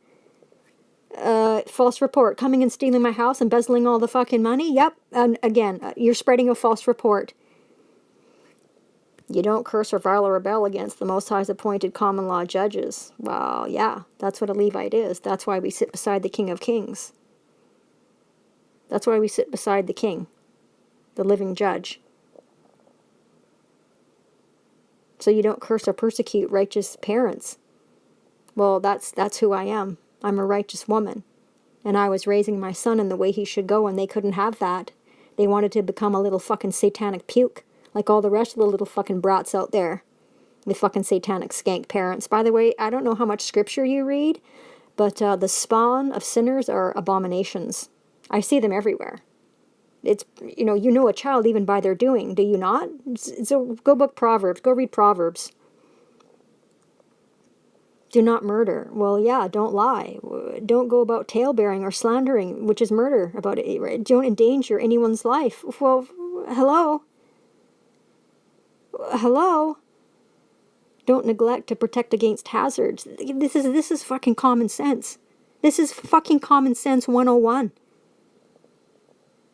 False report. Coming and stealing my house, embezzling all the fucking money. Yep. And again, you're spreading a false report. You don't curse or violate or rebel against the Most High's appointed common law judges. Well, yeah, that's what a Levite is. That's why we sit beside the King of Kings. That's why we sit beside the King, the living judge. So you don't curse or persecute righteous parents. Well, that's who I am. I'm a righteous woman. And I was raising my son in the way he should go, and they couldn't have that. They wanted to become a little fucking satanic puke, like all the rest of the little fucking brats out there. The fucking satanic skank parents. By the way, I don't know how much scripture you read, but the spawn of sinners are abominations. I see them everywhere. It's, you know a child even by their doing, do you not? So go book Proverbs. Go read Proverbs. Do not murder. Well, yeah, don't lie. Don't go about talebearing or slandering, which is murder. About it, right? Don't endanger anyone's life. Well, hello? Hello? Don't neglect to protect against hazards. This is fucking common sense. This is fucking common sense 101.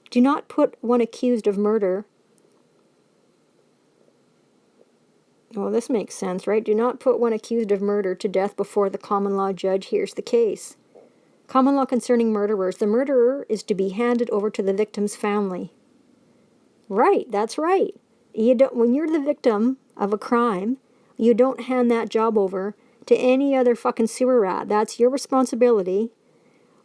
Do not put one accused of murder. Well, this makes sense, right? Do not put one accused of murder to death before the common law judge hears the case. Common law concerning murderers. The murderer is to be handed over to the victim's family. Right, that's right. When you're the victim of a crime, you don't hand that job over to any other fucking sewer rat. That's your responsibility.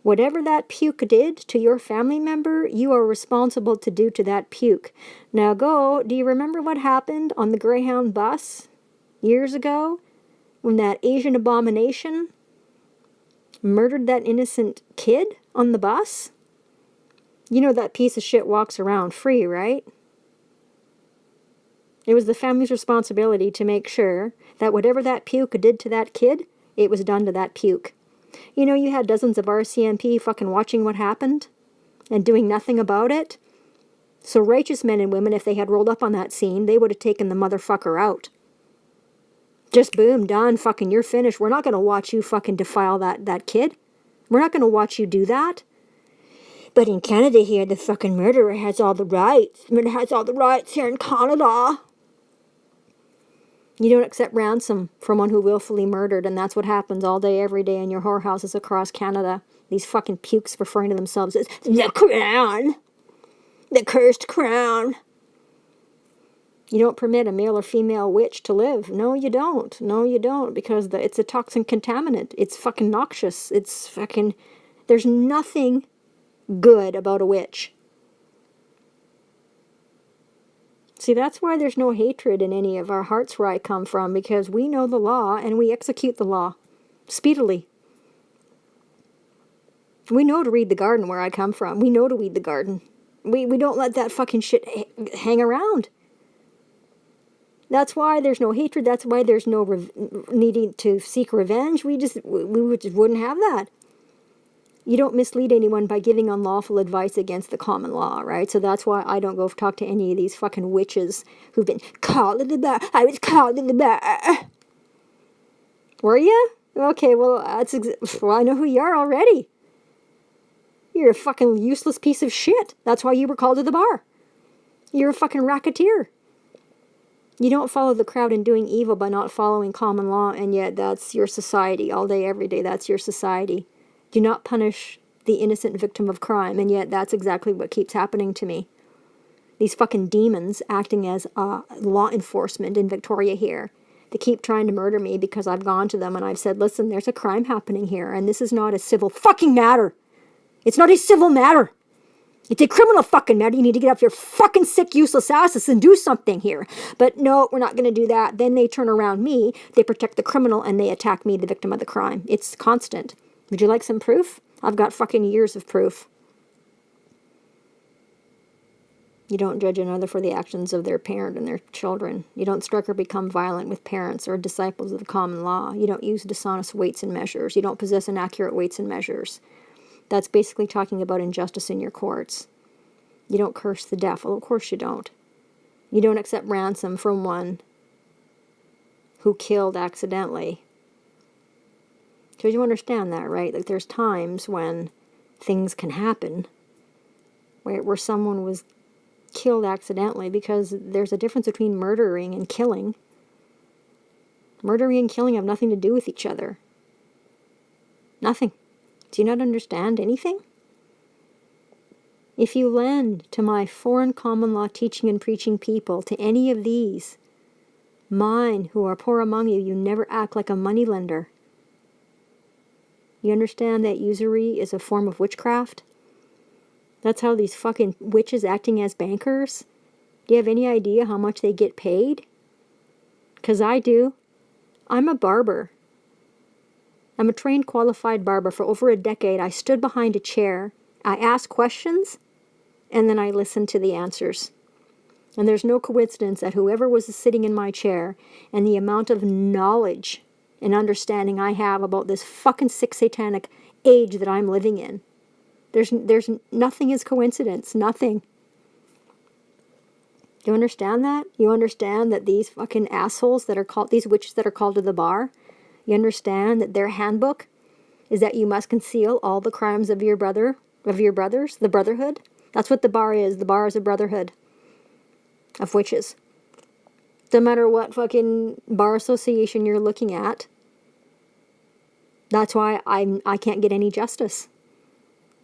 Whatever that puke did to your family member, you are responsible to do to that puke. Now do you remember what happened on the Greyhound bus years ago? When that Asian abomination murdered that innocent kid on the bus? You know that piece of shit walks around free, right? It was the family's responsibility to make sure that whatever that puke did to that kid, it was done to that puke. You know, you had dozens of RCMP fucking watching what happened and doing nothing about it. So righteous men and women, if they had rolled up on that scene, they would have taken the motherfucker out. Just boom, done, fucking you're finished. We're not going to watch you fucking defile that kid. We're not going to watch you do that. But in Canada here, the fucking murderer has all the rights. It has all the rights here in Canada. You don't accept ransom from one who willfully murdered, and that's what happens all day, every day in your whorehouses across Canada. These fucking pukes referring to themselves as the crown. The cursed crown. You don't permit a male or female witch to live. No, you don't. No, you don't. Because it's a toxin contaminant. It's fucking noxious. It's fucking... There's nothing good about a witch. See, that's why there's no hatred in any of our hearts where I come from. Because we know the law and we execute the law. Speedily. We know to read the garden where I come from. We know to weed the garden. We don't let that fucking shit hang around. That's why there's no hatred. That's why there's no needing to seek revenge. We just wouldn't have that. You don't mislead anyone by giving unlawful advice against the common law, right? So that's why I don't go talk to any of these fucking witches who've been called to the bar. I was called to the bar. Were you? Okay, well, well, I know who you are already. You're a fucking useless piece of shit. That's why you were called to the bar. You're a fucking racketeer. You don't follow the crowd in doing evil by not following common law, and yet that's your society. All day, every day, that's your society. Do not punish the innocent victim of crime, and yet that's exactly what keeps happening to me. These fucking demons acting as law enforcement in Victoria here. They keep trying to murder me because I've gone to them and I've said, listen, there's a crime happening here, and this is not a civil fucking matter. It's not a civil matter. It's a criminal fucking matter. You need to get off your fucking sick, useless asses and do something here. But no, we're not going to do that. Then they turn around me, they protect the criminal, and they attack me, the victim of the crime. It's constant. Would you like some proof? I've got fucking years of proof. You don't judge another for the actions of their parent and their children. You don't strike or become violent with parents or disciples of the common law. You don't use dishonest weights and measures. You don't possess inaccurate weights and measures. That's basically talking about injustice in your courts. You don't curse the deaf. Well, of course you don't. You don't accept ransom from one who killed accidentally. Because you understand that, right? Like there's times when things can happen where someone was killed accidentally, because there's a difference between murdering and killing. Murdering and killing have nothing to do with each other. Nothing. Do you not understand anything? If you lend to my foreign common law teaching and preaching people, to any of these, mine who are poor among you, you never act like a moneylender. You understand that usury is a form of witchcraft? That's how these fucking witches acting as bankers. Do you have any idea how much they get paid? 'Cause I do. I'm a barber. I'm a trained, qualified barber. For over a decade, I stood behind a chair, I asked questions, and then I listened to the answers. And there's no coincidence that whoever was sitting in my chair and the amount of knowledge and understanding I have about this fucking sick satanic age that I'm living in, there's nothing is coincidence. Nothing. Do you understand that? You understand that these fucking assholes that are called, these witches that are called to the bar, you understand that their handbook is that you must conceal all the crimes of your brothers, the brotherhood? That's what the bar is. The bar is a brotherhood of witches. No matter what fucking bar association you're looking at, that's why I can't get any justice.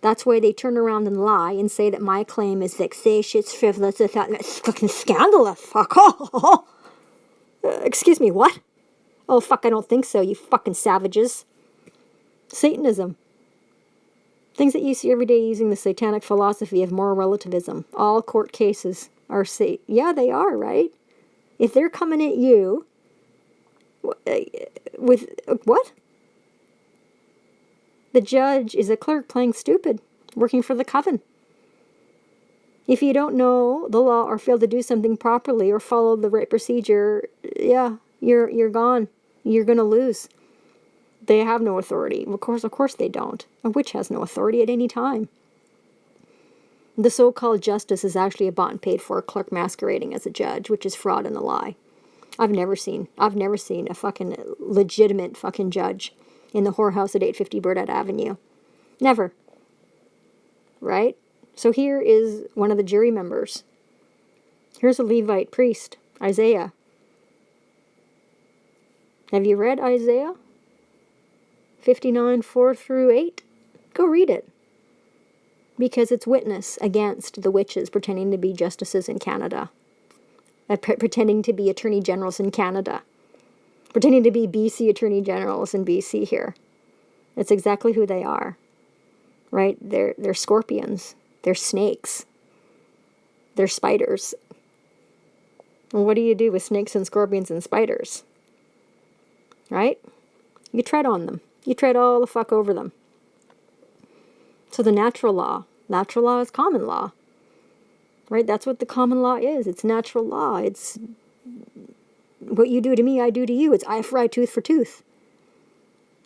That's why they turn around and lie and say that my claim is vexatious, frivolous, it's fucking scandalous. Fuck off. Excuse me, what? Oh, fuck, I don't think so, you fucking savages. Satanism. Things that you see every day using the satanic philosophy of moral relativism. All court cases are yeah, they are, right? If they're coming at you with what? The judge is a clerk playing stupid, working for the coven. If you don't know the law or fail to do something properly or follow the right procedure, yeah, you're gone. You're going to lose. They have no authority. Of course they don't. A witch has no authority at any time. The so-called justice is actually a bought and paid for clerk masquerading as a judge, which is fraud and a lie. I've never seen a fucking legitimate fucking judge in the whorehouse at 850 Burdett Avenue. Never. Right? So here is one of the jury members. Here's a Levite priest, Isaiah. Have you read Isaiah 59, 4 through 8? Go read it. Because it's witness against the witches pretending to be justices in Canada. pretending to be attorney generals in Canada, pretending to be BC attorney generals in BC here. That's exactly who they are, right? They're scorpions. They're snakes. They're spiders. And what do you do with snakes and scorpions and spiders? Right? You tread on them. You tread all the fuck over them. So the natural law is common law. Right? That's what the common law is. It's natural law. It's what you do to me, I do to you. It's eye for eye, tooth for tooth.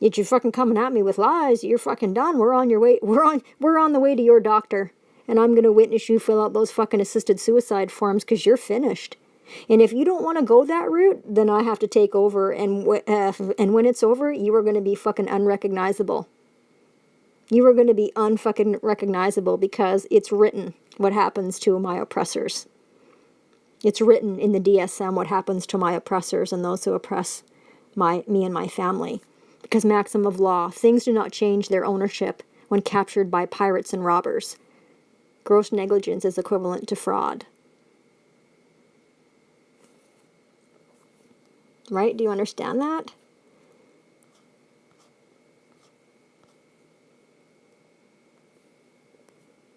Yet you're fucking coming at me with lies. You're fucking done. We're on your way. We're on the way to your doctor. And I'm going to witness you fill out those fucking assisted suicide forms because you're finished. And if you don't want to go that route, then I have to take over. And when it's over, you are going to be fucking unrecognizable. You are going to be unfucking recognizable because it's written what happens to my oppressors. It's written in the DSM what happens to my oppressors and those who oppress me and my family. Because maxim of law, things do not change their ownership when captured by pirates and robbers. Gross negligence is equivalent to fraud. Right? Do you understand that?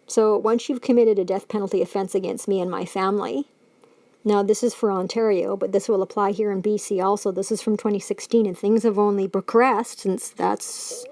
So once you've committed a death penalty offense against me and my family, now this is for Ontario, but this will apply here in BC also. This is from 2016, and things have only progressed since that's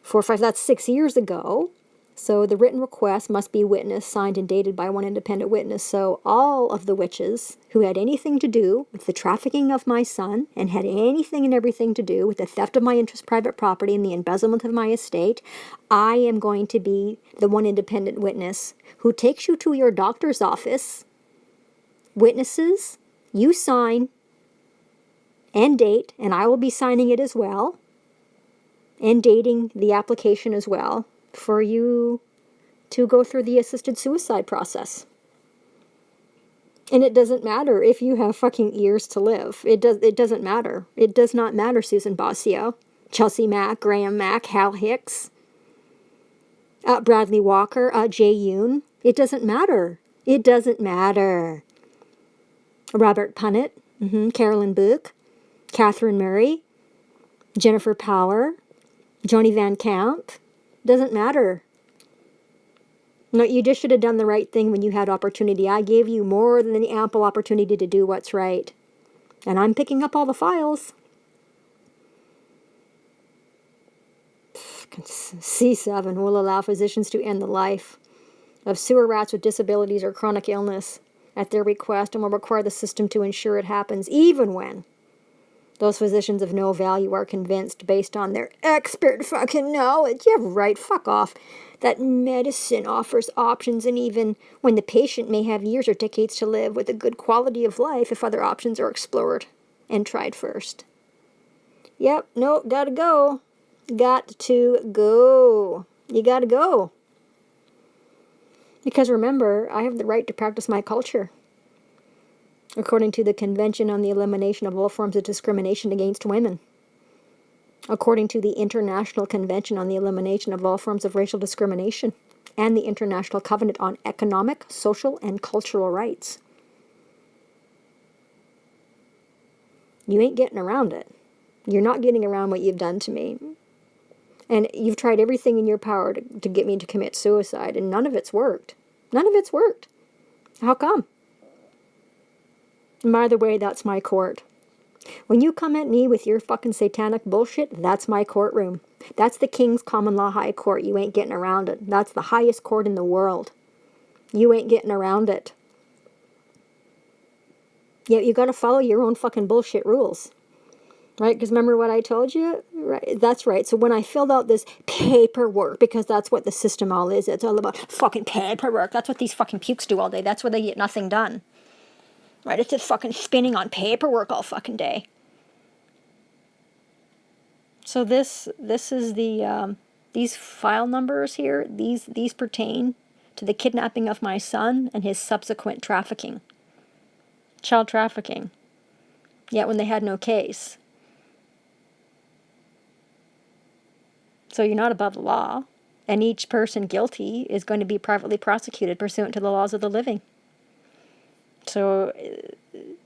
6 years ago. So the written request must be witnessed, signed, and dated by one independent witness. So all of the witches who had anything to do with the trafficking of my son and had anything and everything to do with the theft of my interest private property and the embezzlement of my estate, I am going to be the one independent witness who takes you to your doctor's office, witnesses, you sign and date, and I will be signing it as well, and dating the application as well, for you to go through the assisted suicide process. And it doesn't matter if you have fucking years to live. It doesn't matter. It does not matter, Susan Bossio, Chelsea Mack, Graham Mack, Hal Hicks, Bradley Walker, Jay Yoon. It doesn't matter. It doesn't matter. Robert Punnett, Carolyn Book, Catherine Murray, Jennifer Power, Joni Van Camp. Doesn't matter. No, you just should have done the right thing when you had opportunity. I gave you more than the ample opportunity to do what's right. And I'm picking up all the files. C7 will allow physicians to end the life of sewer rats with disabilities or chronic illness at their request and will require the system to ensure it happens even when those physicians of no value are convinced, based on their expert fucking knowledge, yeah, right, fuck off, that medicine offers options, and even when the patient may have years or decades to live with a good quality of life if other options are explored and tried first. Yep, no, gotta go. Got to go. You gotta go. Because remember, I have the right to practice my culture. According to the Convention on the Elimination of All Forms of Discrimination Against Women. According to the International Convention on the Elimination of All Forms of Racial Discrimination. And the International Covenant on Economic, Social, and Cultural Rights. You ain't getting around it. You're not getting around what you've done to me. And you've tried everything in your power to get me to commit suicide, and none of it's worked. None of it's worked. How come? And by the way, that's my court. When you come at me with your fucking satanic bullshit, that's my courtroom. That's the King's Common Law High Court. You ain't getting around it. That's the highest court in the world. You ain't getting around it. Yeah, you gotta follow your own fucking bullshit rules. Right? Because remember what I told you? Right. That's right. So when I filled out this paperwork, because that's what the system all is. It's all about fucking paperwork. That's what these fucking pukes do all day. That's where they get nothing done. Right? It's just fucking spinning on paperwork all fucking day. So this is the, these file numbers here, these pertain to the kidnapping of my son and his subsequent trafficking. Child trafficking. Yet when they had no case. So you're not above the law, and each person guilty is going to be privately prosecuted pursuant to the laws of the living. So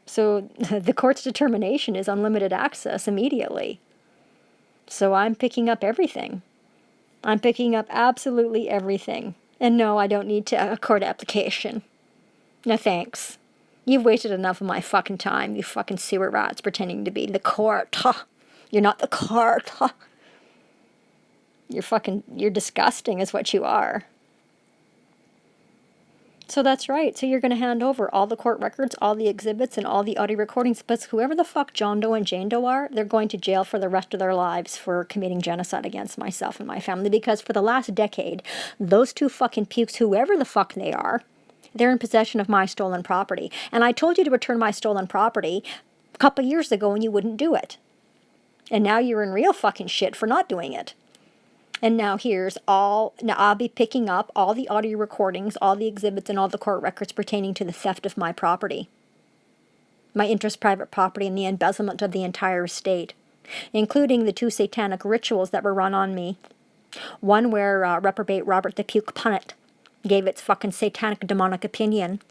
the court's determination is unlimited access immediately. So I'm picking up everything. I'm picking up absolutely everything. And no, I don't need a court application. No thanks. You've wasted enough of my fucking time, you fucking sewer rats pretending to be the court. You're not the court. You're disgusting is what you are. So that's right. So you're going to hand over all the court records, all the exhibits, and all the audio recordings. But whoever the fuck John Doe and Jane Doe are, they're going to jail for the rest of their lives for committing genocide against myself and my family. Because for the last decade, those two fucking pukes, whoever the fuck they are, they're in possession of my stolen property. And I told you to return my stolen property a couple years ago and you wouldn't do it. And now you're in real fucking shit for not doing it. And now I'll be picking up all the audio recordings, all the exhibits, and all the court records pertaining to the theft of my property. My interest private property and the embezzlement of the entire estate, including the 2 satanic rituals that were run on me. One where reprobate Robert the Puke Punnett gave its fucking satanic demonic opinion.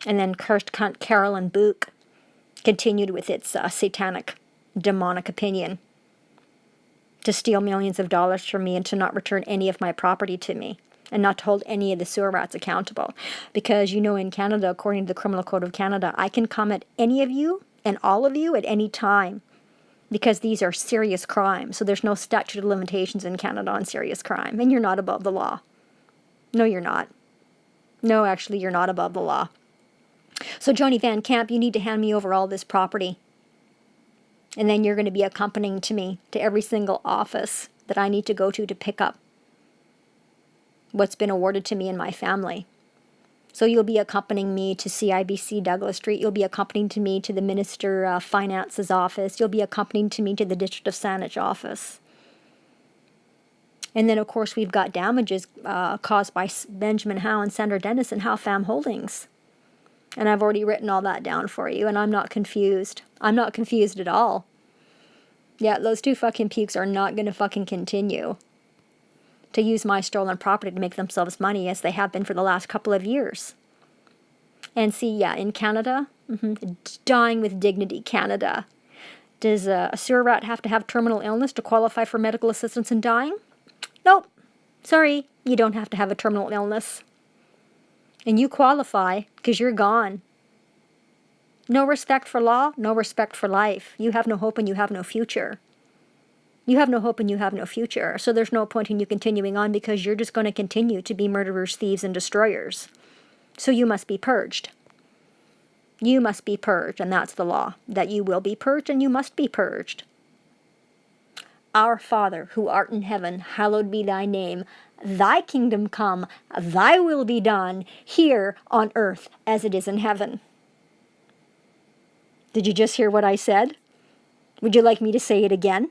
And then cursed cunt Carolyn Book continued with its satanic demonic opinion to steal millions of dollars from me and to not return any of my property to me and not to hold any of the sewer rats accountable. Because in Canada, according to the Criminal Code of Canada, I can come at any of you and all of you at any time because these are serious crimes. So there's no statute of limitations in Canada on serious crime. And you're not above the law. No, you're not. No, actually, you're not above the law. So, Joni Van Camp, you need to hand me over all this property. And then you're going to be accompanying to me to every single office that I need to go to pick up what's been awarded to me and my family. So you'll be accompanying me to CIBC Douglas Street. You'll be accompanying to me to the Minister of Finance's office. You'll be accompanying to me to the District of SAANICH office. And then, of course, we've got damages caused by Benjamin Howe and Sandra Dennis and Howe Fam Holdings. And I've already written all that down for you, and I'm not confused. I'm not confused at all. Yeah, those two fucking pukes are not going to fucking continue to use my stolen property to make themselves money as they have been for the last couple of years. And see, yeah, in Canada, dying with dignity, Canada. Does a sewer rat have to have terminal illness to qualify for medical assistance in dying? Nope. Sorry, you don't have to have a terminal illness. And you qualify because you're gone. No respect for law, no respect for life. You have no hope and you have no future. You have no hope and you have no future. So there's no point in you continuing on because you're just going to continue to be murderers, thieves, and destroyers. So you must be purged. You must be purged, and that's the law. That you will be purged and you must be purged. Our Father, who art in heaven, hallowed be thy name. Thy kingdom come, thy will be done, here on earth as it is in heaven. Did you just hear what I said? Would you like me to say it again?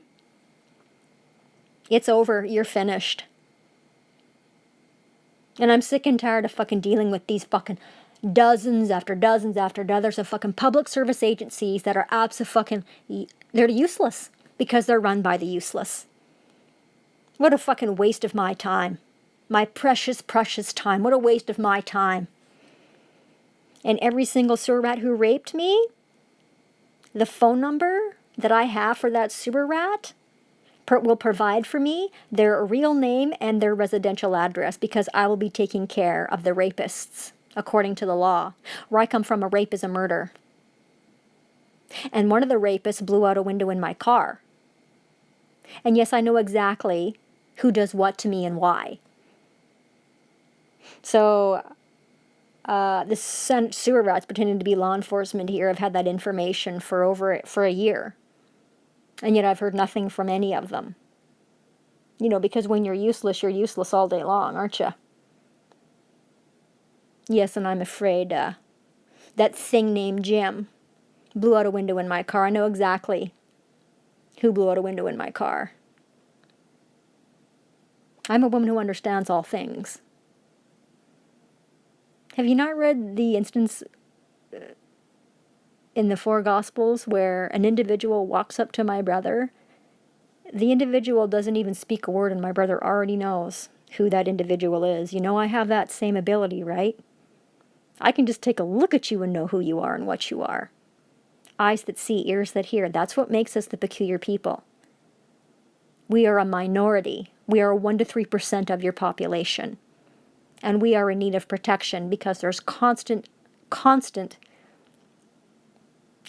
It's over. You're finished. And I'm sick and tired of fucking dealing with these fucking dozens after dozens after dozens of fucking public service agencies that are they're useless because they're run by the useless. What a fucking waste of my time. My precious, precious time. What a waste of my time. And every single sewer rat who raped me, the phone number that I have for that sewer rat will provide for me their real name and their residential address because I will be taking care of the rapists according to the law. Where I come from, a rape is a murder. And one of the rapists blew out a window in my car. And yes, I know exactly who does what to me and why. So, the sewer rats pretending to be law enforcement here have had that information for a year. And yet I've heard nothing from any of them. Because when you're useless all day long, aren't you? Yes, and I'm afraid that thing named Jim blew out a window in my car. I know exactly who blew out a window in my car. I'm a woman who understands all things. Have you not read the instance in the 4 Gospels where an individual walks up to my brother? The individual doesn't even speak a word and my brother already knows who that individual is. I have that same ability, right? I can just take a look at you and know who you are and what you are. Eyes that see, ears that hear. That's what makes us the peculiar people. We are a minority. We are 1 to 3% of your population. And we are in need of protection because there's constant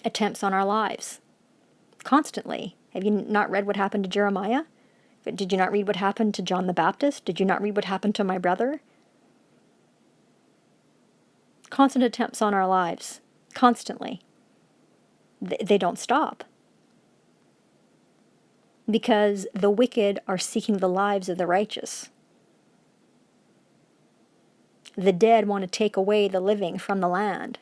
attempts on our lives. Constantly. Have you not read what happened to Jeremiah? Did you not read what happened to John the Baptist? Did you not read what happened to my brother? Constant attempts on our lives. Constantly. They don't stop. Because the wicked are seeking the lives of the righteous. The dead want to take away the living from the land.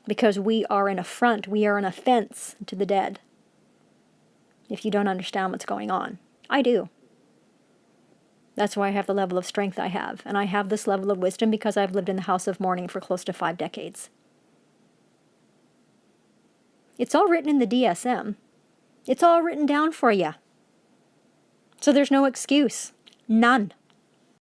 Because we are an affront, we are an offense to the dead. If you don't understand what's going on. I do. That's why I have the level of strength I have. And I have this level of wisdom because I've lived in the house of mourning for close to 5 decades. It's all written in the DSM. It's all written down for you. So there's no excuse. None.